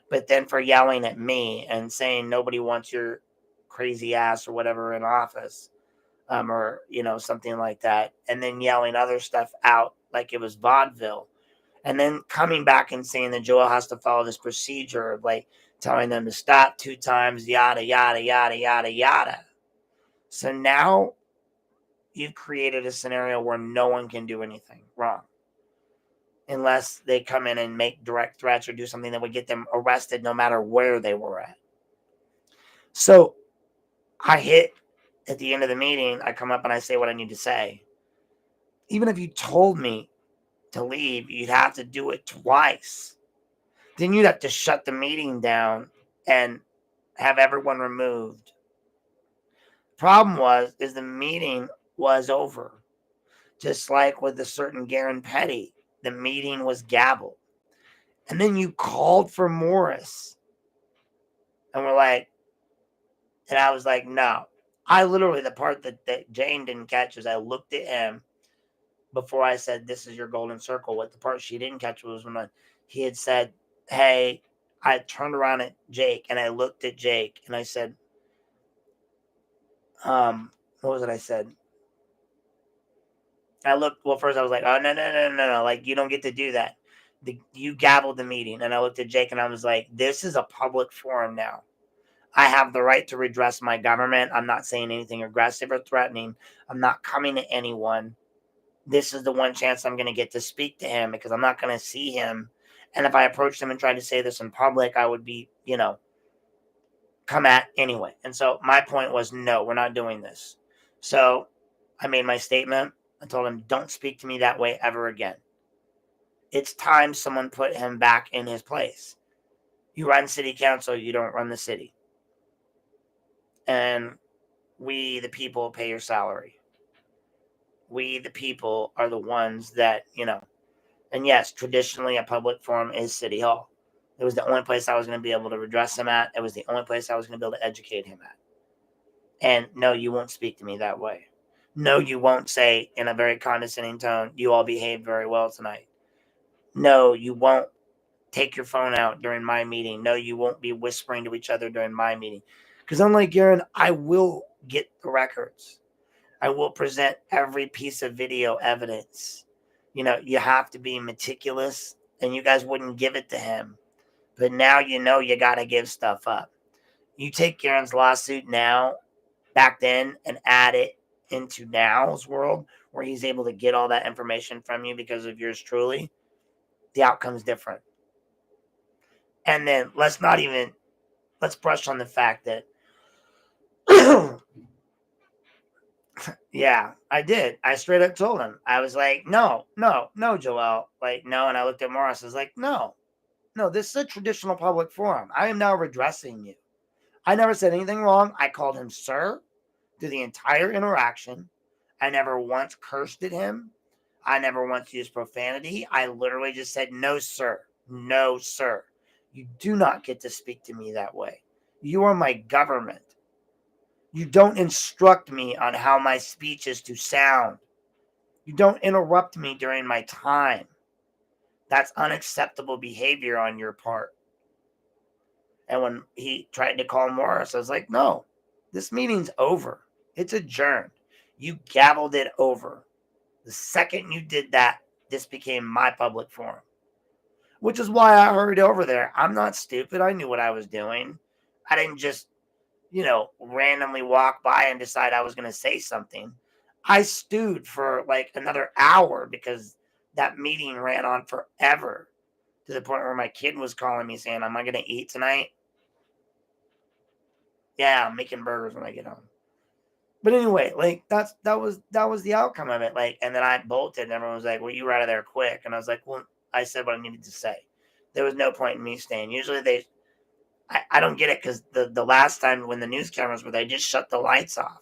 but then for yelling at me and saying nobody wants your crazy ass or whatever in office, or something like that, and then yelling other stuff out like it was vaudeville, and then coming back and saying that Joel has to follow this procedure of like telling them to stop 2 times, yada yada yada yada yada. So now you've created a scenario where no one can do anything wrong unless they come in and make direct threats or do something that would get them arrested no matter where they were at. So I hit at the end of the meeting, I come up and I say what I need to say. Even if you told me to leave, you'd have to do it twice. Then you'd have to shut the meeting down and have everyone removed. Problem is the meeting was over. Just like with a certain Garen Petty, the meeting was gabbled. And then you called for Morris. And I was like, no. I literally, the part that Jayne didn't catch is I looked at him before I said, this is your golden circle. What the part she didn't catch was when he had said, hey, I turned around at Jake and I looked at Jake and I said, what was it I said? First I was like, oh, no. Like, you don't get to do that. You gabbled the meeting. And I looked at Jake and I was like, this is a public forum now. I have the right to redress my government. I'm not saying anything aggressive or threatening. I'm not coming to anyone. This is the one chance I'm going to get to speak to him because I'm not going to see him. And if I approached him and tried to say this in public, I would be, come at anyway. And so my point was, no, we're not doing this. So I made my statement. I told him, don't speak to me that way ever again. It's time someone put him back in his place. You run city council, you don't run the city. And we, the people, pay your salary. We, the people, are the ones that, and yes, traditionally a public forum is City Hall. It was the only place I was going to be able to redress him at. It was the only place I was going to be able to educate him at. And no, you won't speak to me that way. No, you won't say in a very condescending tone, you all behaved very well tonight. No, you won't take your phone out during my meeting. No, you won't be whispering to each other during my meeting. Because unlike Garen, I will get the records. I will present every piece of video evidence. You have to be meticulous, and you guys wouldn't give it to him. But now you got to give stuff up. You take Garen's lawsuit now, back then, and add it into now's world where he's able to get all that information from you because of yours truly, the outcome's different. And then let's brush on the fact that Yeah, I did. I straight up told him. I was like, no, no, no, Joel. Like, no. And I looked at Morris. I was like, no, no, this is a traditional public forum. I am now redressing you. I never said anything wrong. I called him sir through the entire interaction. I never once cursed at him. I never once used profanity. I literally just said, no, sir. No, sir. You do not get to speak to me that way. You are my government. You don't instruct me on how my speech is to sound. You don't interrupt me during my time. That's unacceptable behavior on your part. And when he tried to call Morris, I was like, no, this meeting's over. It's adjourned. You gavelled it over. The second you did that, this became my public forum, which is why I hurried over there. I'm not stupid. I knew what I was doing. I didn't just, randomly walk by and decide I was going to say something. I stewed for like another hour because that meeting ran on forever to the point where my kid was calling me saying, am I going to eat tonight? Yeah, I'm making burgers when I get home. But anyway, like that was the outcome of it. Like, and then I bolted, and everyone was like, "Well, you were out of there quick." And I was like, "Well, I said what I needed to say. There was no point in me staying." Usually, I don't get it because the last time when the news cameras were, they just shut the lights off.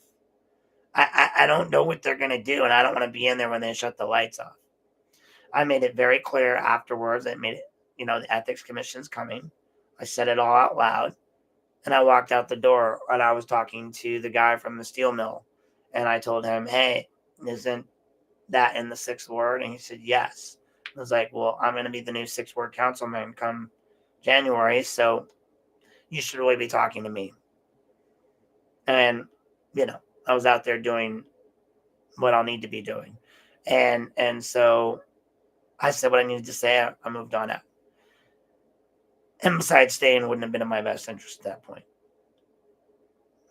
I don't know what they're gonna do, and I don't want to be in there when they shut the lights off. I made it very clear afterwards. I made it, the ethics commission's coming. I said it all out loud. And I walked out the door and I was talking to the guy from the steel mill. And I told him, hey, isn't that in the sixth ward? And he said, yes. I was like, well, I'm going to be the new sixth ward councilman come January. So you should really be talking to me. And, I was out there doing what I'll need to be doing. And so I said what I needed to say. I moved on out. And besides, staying wouldn't have been in my best interest at that point.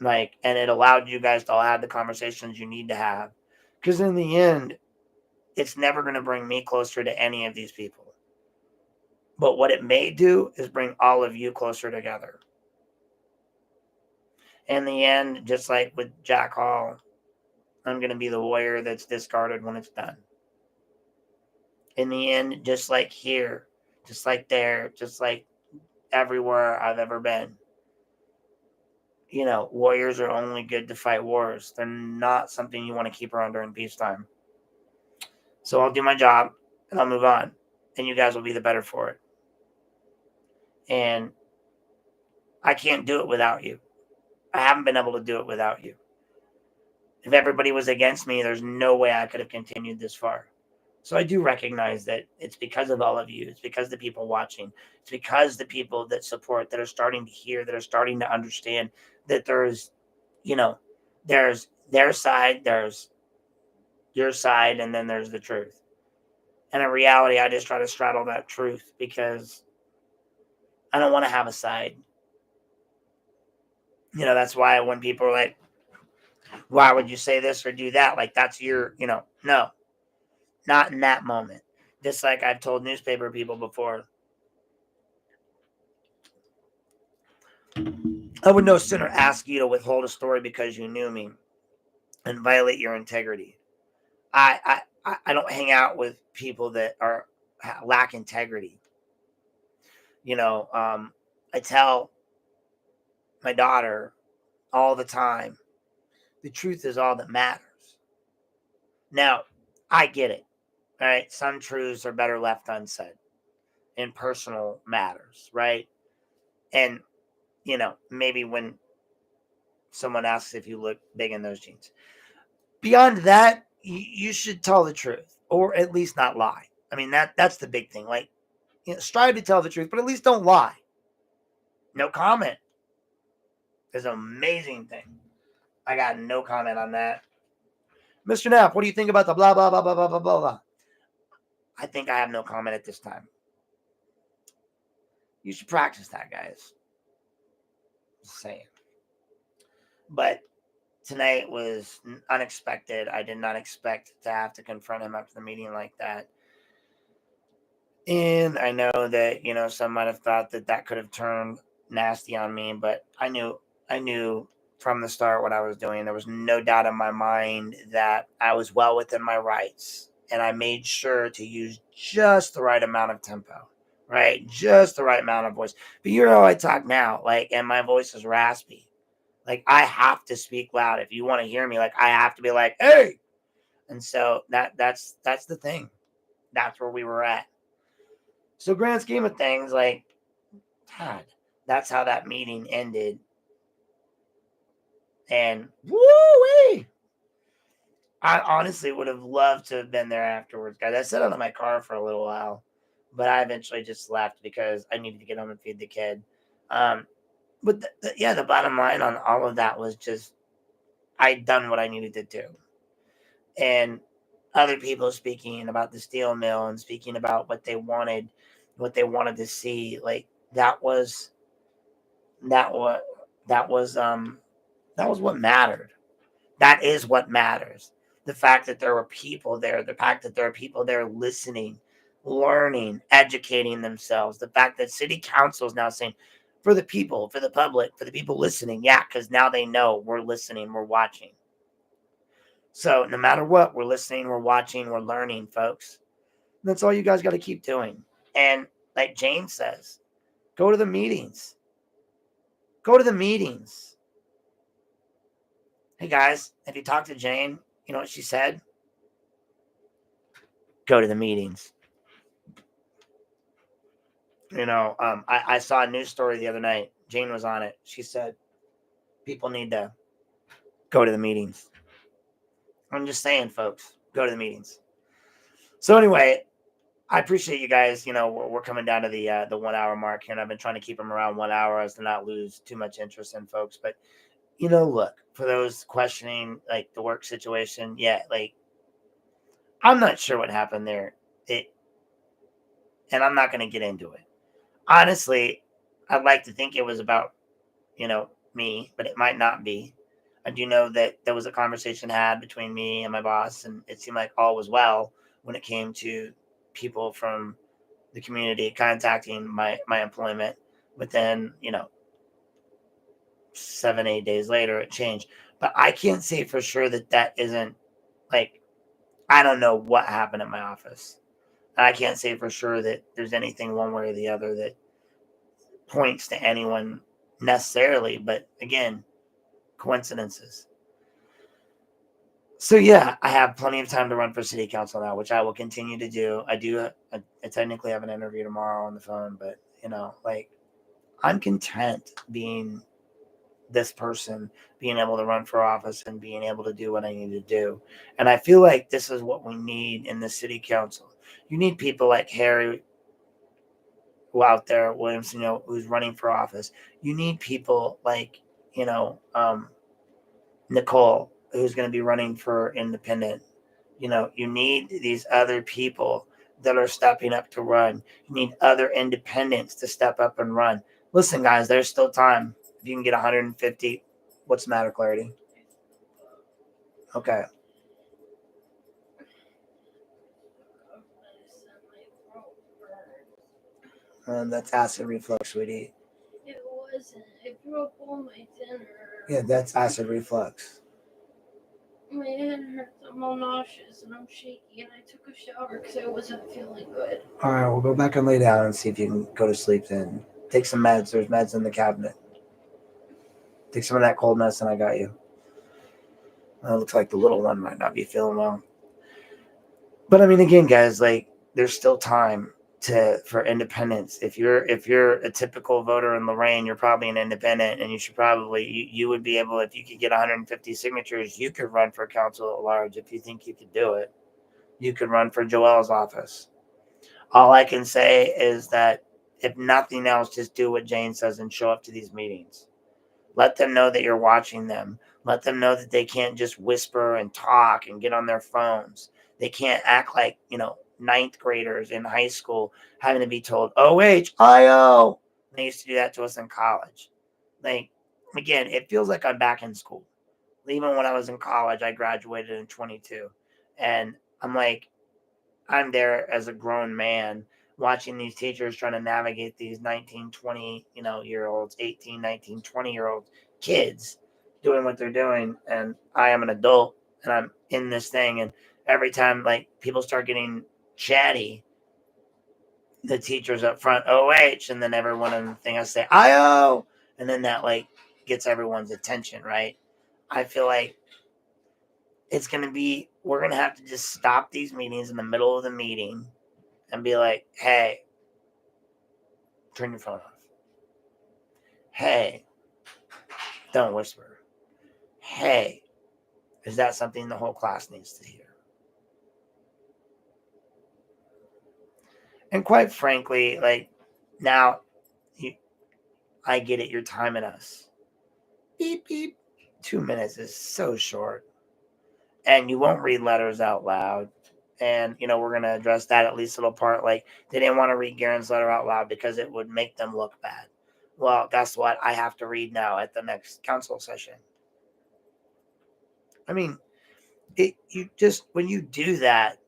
And it allowed you guys to all have the conversations you need to have. Because in the end, it's never going to bring me closer to any of these people. But what it may do is bring all of you closer together. In the end, just like with Jack Hall, I'm going to be the warrior that's discarded when it's done. In the end, just like here, just like there, just like everywhere I've ever been, warriors are only good to fight wars. They're not something you want to keep around during peacetime. So I'll do my job and I'll move on. And you guys will be the better for it. And I can't do it without you. I haven't been able to do it without you. If everybody was against me, there's no way I could have continued this far. So I do recognize that it's because of all of you. It's because the people watching. It's because the people that support, that are starting to hear, that are starting to understand that there's their side, there's your side, and then there's the truth. And in reality, I just try to straddle that truth because I don't want to have a side. That's why when people are like, why would you say this or do that? Like, that's your, no, not in that moment. Just like I've told newspaper people before, I would no sooner ask you to withhold a story because you knew me and violate your integrity. I don't hang out with people that lack integrity. I tell my daughter all the time, the truth is all that matters. Now, I get it. All right. Some truths are better left unsaid in personal matters, right? And, maybe when someone asks if you look big in those jeans. Beyond that, you should tell the truth or at least not lie. I mean, that's the big thing. Like, strive to tell the truth, but at least don't lie. No comment is an amazing thing. I got no comment on that. Mr. Knapp, what do you think about the blah, blah, blah, blah, blah, blah, blah? I think I have no comment at this time. You should practice that, guys. Just saying. But tonight was unexpected. I did not expect to have to confront him after the meeting like that. And I know that, some might have thought that could have turned nasty on me, but I knew from the start what I was doing. There was no doubt in my mind that I was well within my rights, and I made sure to use just the right amount of tempo, right? Just the right amount of voice. But you know how I talk now, like, and my voice is raspy. Like, I have to speak loud. If you want to hear me, like, I have to be like, hey. And so that's the thing. That's where we were at. So grand scheme of things, like, God, that's how that meeting ended. And woo-wee! I honestly would have loved to have been there afterwards, guys. I sat out in my car for a little while, but I eventually just left because I needed to get home and feed the kid. But the bottom line on all of that was just I'd done what I needed to do. And other people speaking about the steel mill and speaking about what they wanted to see, like that was that what that was that was what mattered. That is what matters. The fact that there were people there, the fact that there are people there listening, learning, educating themselves, the fact that city council is now saying, for the people, for the public, for the people listening, yeah, because now they know we're listening, we're watching. So no matter what, we're listening, we're watching, we're learning, folks. That's all you guys got to keep doing. And like Jayne says, go to the meetings. Go to the meetings. Hey guys, if you talk to Jayne, you know what she said? Go to the meetings. You know, I saw a news story the other night. Jayne was on it. She said, people need to go to the meetings. I'm just saying, folks, go to the meetings. So anyway, I appreciate you guys. You know, we're coming down to the 1 hour mark here, and I've been trying to keep them around 1 hour as to not lose too much interest in folks. But, you know, look, for those questioning, like, the work situation, yeah, like, I'm not sure what happened there. And I'm not going to get into it. Honestly, I'd like to think it was about, you know, me, but it might not be. I do know that there was a conversation had between me and my boss, and it seemed like all was well when it came to people from the community contacting my employment. But then, you know, 7, 8 days later, it changed. But I can't say for sure that isn't, like, I don't know what happened at my office. I can't say for sure that there's anything one way or the other that points to anyone necessarily, but again, coincidences. So yeah, I have plenty of time to run for city council now, which I will continue to do. I technically have an interview tomorrow on the phone, but you know, like, I'm content being this person, being able to run for office and being able to do what I need to do. And I feel like this is what we need in the city council. You need people like Harry out there, Williams, you know, who's running for office. You need people like, you know, Nicole, who's going to be running for independent. You know, you need these other people that are stepping up to run. You need other independents to step up and run. Listen, guys, there's still time. If you can get 150, what's the matter, Clarity? Okay. That's acid reflux, sweetie. It wasn't. I threw up all my dinner. Yeah, that's acid reflux. My head hurts. I'm all nauseous and I'm shaky. And I took a shower because I wasn't feeling good. All right, we'll go back and lay down and see if you can go to sleep then. Take some meds. There's meds in the cabinet. Take some of that cold medicine I got you. It looks like the little one might not be feeling well. But I mean, again, guys, like, there's still time for independence. If you're a typical voter in Lorain, you're probably an independent, and you should probably you would be able, if you could get 150 signatures, you could run for council at large if you think you could do it. You could run for Joelle's office. All I can say is that if nothing else, just do what Jayne says and show up to these meetings. Let them know that you're watching them. Let them know that they can't just whisper and talk and get on their phones. They can't act like, you know, ninth graders in high school having to be told, OHIO. They used to do that to us in college. Like, again, it feels like I'm back in school. Even when I was in college, I graduated in 22. And I'm like, I'm there as a grown man watching these teachers trying to navigate these 19, 20, you know, year olds, 18, 19, 20-year-old kids doing what they're doing, and I am an adult, and I'm in this thing, and every time like people start getting chatty, the teachers up front, OH, and then everyone in the thing I say, IO, and then that like gets everyone's attention, right? I feel like we're going to have to just stop these meetings in the middle of the meeting and be like, hey, turn your phone off. Hey, don't whisper. Hey, is that something the whole class needs to hear? And quite frankly, like now, I get it. You're timing us. Beep, beep. 2 minutes is so short. And you won't read letters out loud. And, we're going to address that at least a little part. Like, they didn't want to read Garen's letter out loud because it would make them look bad. Well, guess what? I have to read now at the next council session. I mean, when you do that,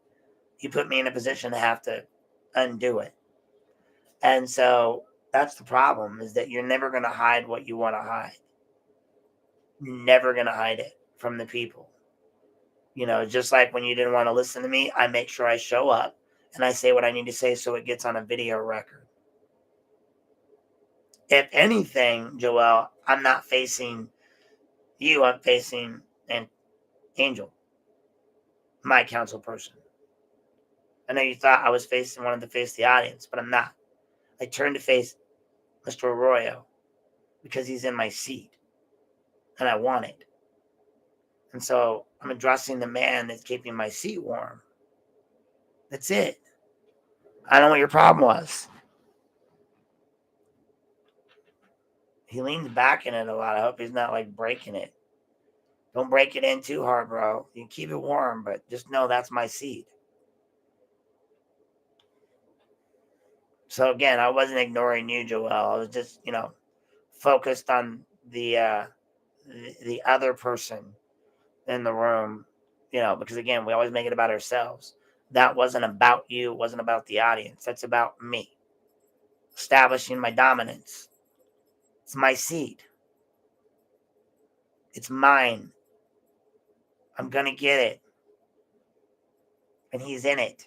you put me in a position to have to undo it. And so that's the problem, is that you're never going to hide what you want to hide. You're never going to hide it from the people. Just like when you didn't want to listen to me, I make sure I show up and I say what I need to say so it gets on a video record. If anything, Joelle, I'm not facing you, I'm facing an Angel, my council person. I know you thought I was wanted to face the audience, but I'm not. I turned to face Mr. Arroyo because he's in my seat and I want it. And so I'm addressing the man that's keeping my seat warm. That's it. I don't know what your problem was. He leans back in it a lot. I hope he's not like breaking it. Don't break it in too hard, bro. You can keep it warm, but just know that's my seat. So again, I wasn't ignoring you, Joelle. I was just, focused on the other person in the room, because again, we always make it about ourselves. That wasn't about you. It wasn't about the audience. That's about me. Establishing my dominance. It's my seat. It's mine. I'm going to get it. And he's in it.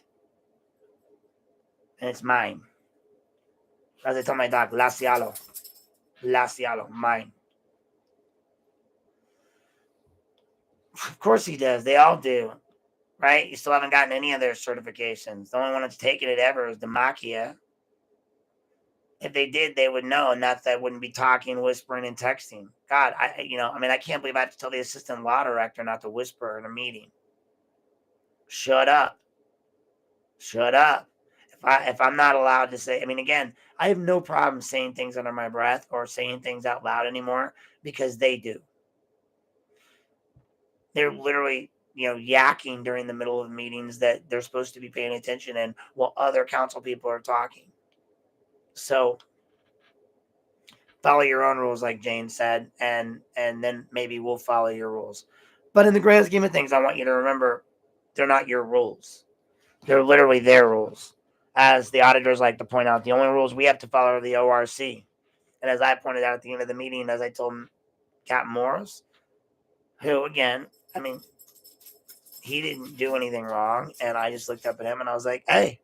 And it's mine. As I told my dog, La Cialo, mine. Of course he does. They all do. Right? You still haven't gotten any of their certifications. The only one that's taken it ever is the Machia. If they did, they would know, and that wouldn't be talking, whispering, and texting. God, I can't believe I have to tell the assistant law director not to whisper in a meeting. Shut up. Shut up. If I'm not allowed to say, again, I have no problem saying things under my breath or saying things out loud anymore because they do. They're literally, yakking during the middle of meetings that they're supposed to be paying attention in while other council people are talking. So follow your own rules, like Jayne said, and then maybe we'll follow your rules. But in the grand scheme of things, I want you to remember they're not your rules. They're literally their rules. As the auditors like to point out, the only rules we have to follow are the ORC. And as I pointed out at the end of the meeting, as I told Captain Morris, who, again, he didn't do anything wrong. And I just looked up at him and I was like, hey,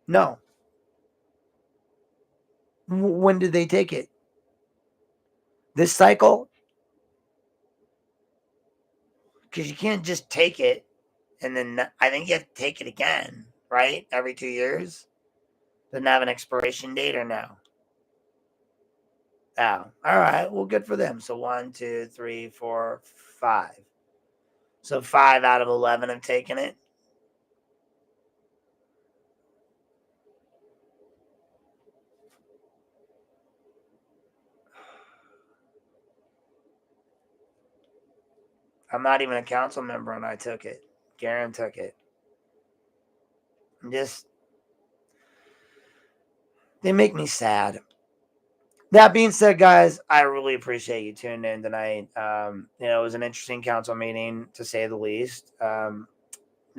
no. When did they take it? This cycle? Because you can't just take it and then I think you have to take it again, right? Every 2 years. Doesn't have an expiration date or no? Oh, all right. Well, good for them. So 1, 2, 3, 4, 5. So 5 out of 11 have taken it. I'm not even a council member and I took it. Garen took it. They make me sad. That being said, guys, I really appreciate you tuning in tonight. It was an interesting council meeting, to say the least. I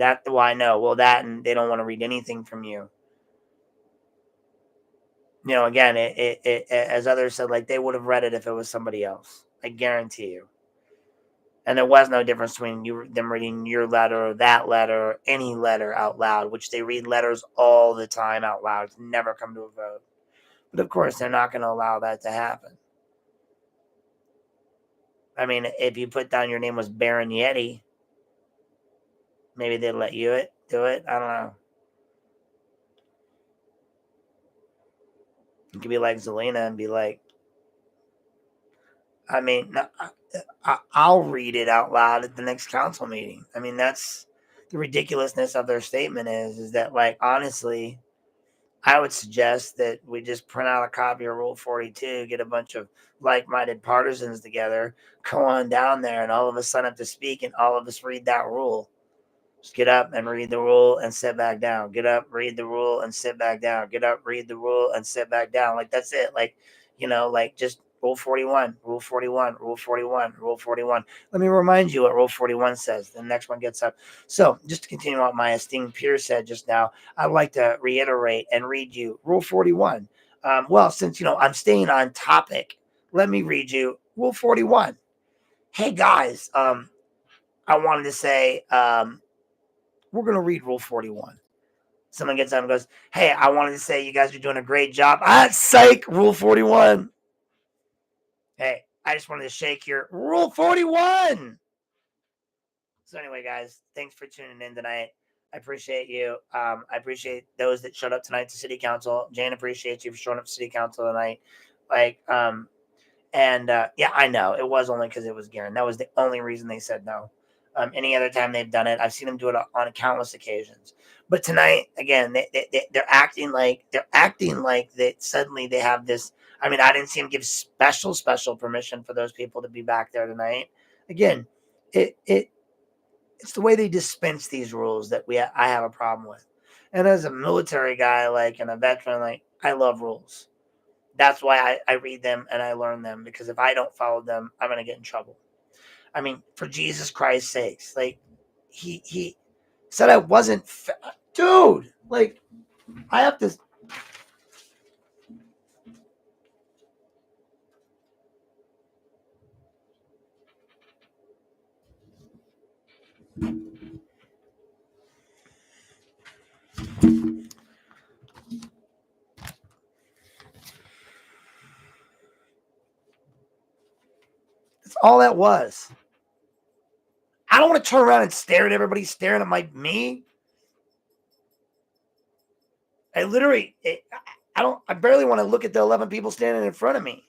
know. Well, that and they don't want to read anything from you. Again, it as others said, like they would have read it if it was somebody else. I guarantee you. And there was no difference between them reading your letter or that letter or any letter out loud, which they read letters all the time out loud. It's never come to a vote. But of course, they're not going to allow that to happen. I mean, if you put down your name was Baron Yeti, maybe they'd let you do it. I don't know. You could be like Zelina and be like, I mean, I'll read it out loud at the next council meeting. I mean, that's the ridiculousness of their statement is that, like, honestly, I would suggest that we just print out a copy of Rule 42, get a bunch of like-minded partisans together, go on down there, and all of us sign up to speak, and all of us read that rule. Just get up and read the rule and sit back down. Get up, read the rule, and sit back down. Get up, read the rule, and sit back down. Like, that's it. Like, like just Rule 41, Rule 41, Rule 41, Rule 41. Let me remind you what Rule 41 says. The next one gets up. So, just to continue what my esteemed peer said just now, I'd like to reiterate and read you Rule 41. Well, since, I'm staying on topic, let me read you Rule 41. Hey, guys, I wanted to say, we're going to read Rule 41. Someone gets up and goes, hey, I wanted to say you guys are doing a great job. Psych, Rule 41. Hey, I just wanted to shake your Rule 41. So anyway, guys, thanks for tuning in tonight. I appreciate you. I appreciate those that showed up tonight to City Council. Jayne appreciates you for showing up to City Council tonight. Yeah, I know. It was only because it was Garen. That was the only reason they said no. Any other time they've done it, I've seen them do it on countless occasions. But tonight, again, they're acting like that suddenly they have this. I mean, I didn't see them give special permission for those people to be back there tonight. Again, it's the way they dispense these rules that I have a problem with. And as a military guy, and a veteran, I love rules. That's why I read them and I learn them, because if I don't follow them, I'm going to get in trouble. I mean, for Jesus Christ's sakes, he said I wasn't, dude, I have to. That's all that was. I don't want to turn around and stare at everybody staring at me. I literally, I barely want to look at the 11 people standing in front of me.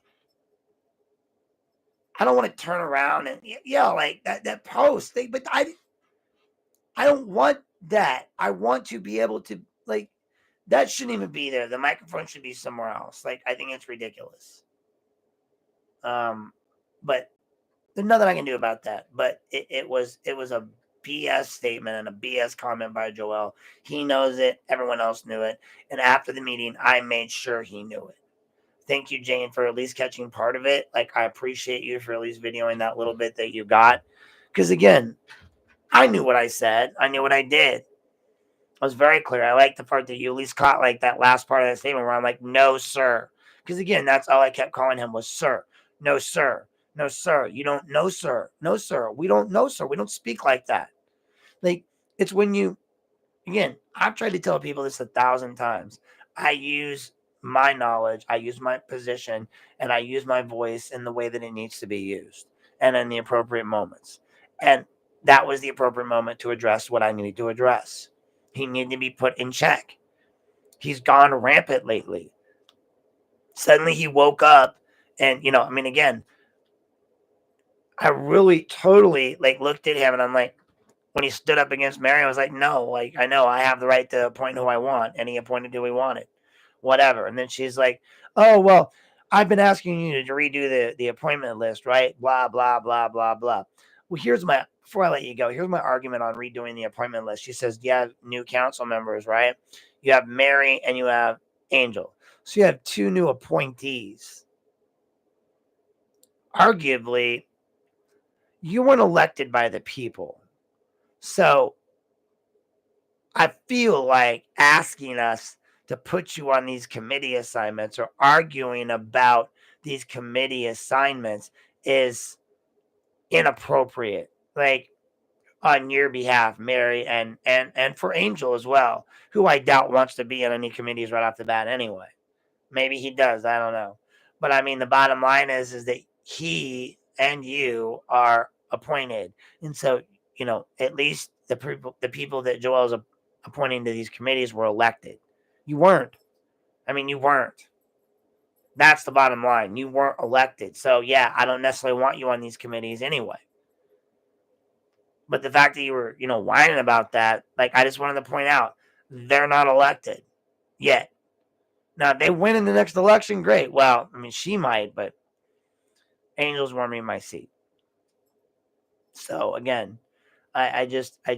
I don't want to turn around and, that post. But I don't want that. I want to be able to, that shouldn't even be there. The microphone should be somewhere else. I think it's ridiculous. But there's nothing I can do about that. But it was a BS statement and a BS comment by Joel. He knows it. Everyone else knew it. And after the meeting, I made sure he knew it. Thank you, Jayne, for at least catching part of it. I appreciate you for at least videoing that little bit that you got. Because, again, I knew what I said. I knew what I did. I was very clear. I like the part that you at least caught, that last part of that statement where I'm like, no, sir. Because, again, that's all I kept calling him was sir. No, sir. No, sir. You don't know, sir. No, sir. We don't know, sir. We don't speak like that. It's when you, again, I've tried to tell people this 1,000 times. I use my knowledge, I use my position, and I use my voice in the way that it needs to be used and in the appropriate moments. And that was the appropriate moment to address what I needed to address. He needed to be put in check. He's gone rampant lately. Suddenly he woke up and, again, I really totally looked at him and I'm like, when he stood up against Mary, I was like, no, I know I have the right to appoint who I want. And he appointed who he wanted, whatever. And then she's like, oh, well, I've been asking you to redo the appointment list, right? Blah, blah, blah, blah, blah. Well, before I let you go, here's my argument on redoing the appointment list. She says, you have new council members, right? You have Mary and you have Angel. So you have two new appointees. Arguably, you weren't elected by the people. So I feel like asking us to put you on these committee assignments or arguing about these committee assignments is inappropriate. Like, on your behalf, Mary, and for Angel as well, who I doubt wants to be in any committees right off the bat anyway. Maybe he does, I don't know. But I mean, the bottom line is that he and you are appointed. And so, at least the people that Joel's appointing to these committees were elected. You weren't. I mean, you weren't. That's the bottom line. You weren't elected. So yeah, I don't necessarily want you on these committees anyway. But the fact that you were, whining about that, like, I just wanted to point out, they're not elected yet. Now, if they win in the next election, great. Well, I mean, she might, but Angel's warming my seat. So again, I just, I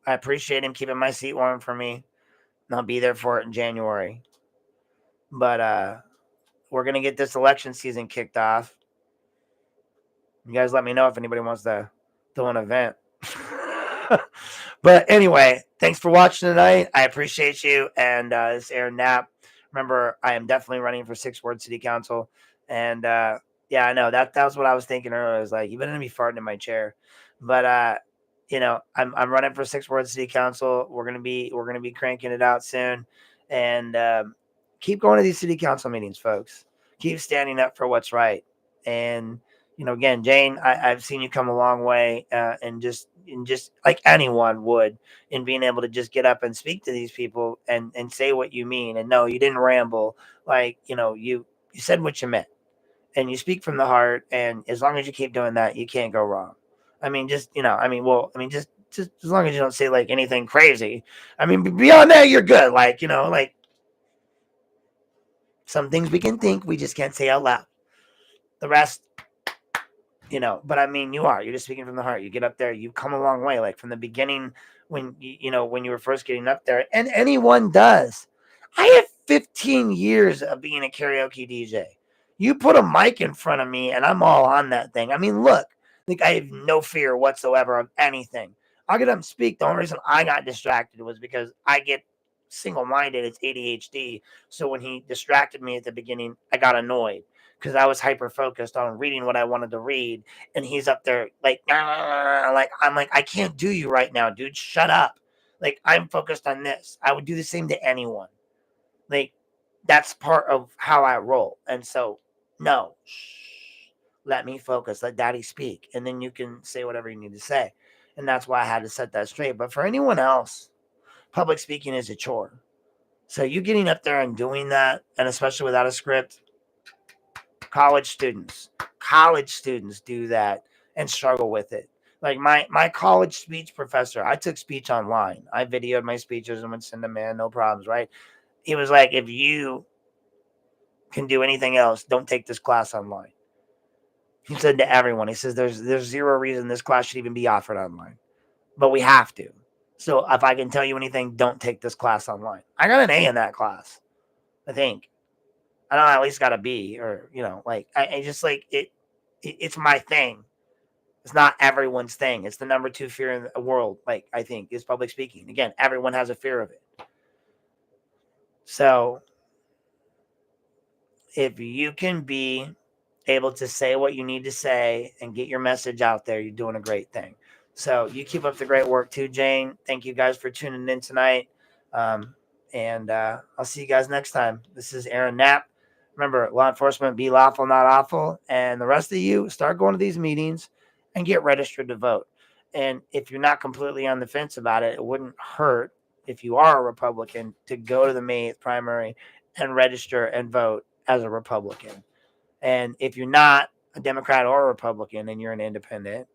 appreciate him keeping my seat warm for me. And I'll be there for it in January. But we're gonna get this election season kicked off. You guys let me know if anybody wants to throw an event. But anyway, thanks for watching tonight. I appreciate you. And this is Aaron Knapp. Remember, I am definitely running for 6th Ward City Council. And yeah, I know that was what I was thinking earlier. I was like, you better be farting in my chair. But I'm running for 6th Ward City Council. We're gonna be cranking it out soon. And keep going to these city council meetings, folks. Keep standing up for what's right. And again, Jayne, I've seen you come a long way, and just like anyone would, in being able to just get up and speak to these people and say what you mean. And no, you didn't ramble. Like, you said what you meant, and you speak from the heart. And as long as you keep doing that, you can't go wrong. I mean, just as long as you don't say like anything crazy. I mean, beyond that, you're good. Like, like some things we can think, we just can't say out loud. The rest, but I mean, you're just speaking from the heart. You get up there, you come a long way, like from the beginning when when you were first getting up there, and anyone does. I have 15 years of being a karaoke DJ. You put a mic in front of me and I'm all on that thing. I mean, look, like, I have no fear whatsoever of anything. I'll get up and speak. The only reason I got distracted was because I get single-minded. It's ADHD. So when he distracted me at the beginning, I got annoyed, because I was hyper focused on reading what I wanted to read, and he's up there like, I'm like, I can't do you right now, dude. Shut up. Like, I'm focused on this. I would do the same to anyone. Like, that's part of how I roll. And so, no, let me focus. Let daddy speak, and then you can say whatever you need to say. And that's why I had to set that straight. But for anyone else, public speaking is a chore. So you getting up there and doing that, and especially without a script, college students do that and struggle with it. Like my college speech professor, I took speech online. I videoed my speeches and would send them in, no problems, right? He was like, if you can do anything else, don't take this class online. He said to everyone, he says, there's zero reason this class should even be offered online, but we have to. So if I can tell you anything, don't take this class online. I got an A in that class, I think. I know I at least got a B, or, like, I just, like, it's my thing. It's not everyone's thing. It's the number 2 fear in the world, like, I think, is public speaking. Again, everyone has a fear of it. So if you can be able to say what you need to say and get your message out there, you're doing a great thing. So you keep up the great work too, Jayne. Thank you guys for tuning in tonight. And I'll see you guys next time. This is Aaron Knapp. Remember, law enforcement, be lawful, not awful. And the rest of you, start going to these meetings and get registered to vote. And if you're not completely on the fence about it, it wouldn't hurt, if you are a Republican, to go to the May 8th primary and register and vote as a Republican. And if you're not a Democrat or a Republican and you're an independent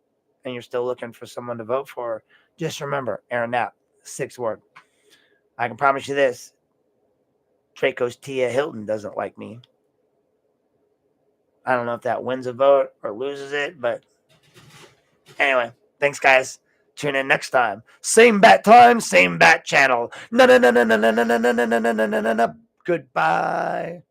and you're still looking for someone to vote for, just remember, Aaron Knapp, 6th Ward. I can promise you this: Draco's Tia Hilton doesn't like me. I don't know if that wins a vote or loses it, but anyway, thanks, guys. Tune in next time. Same bat time, same bat channel. No. Goodbye.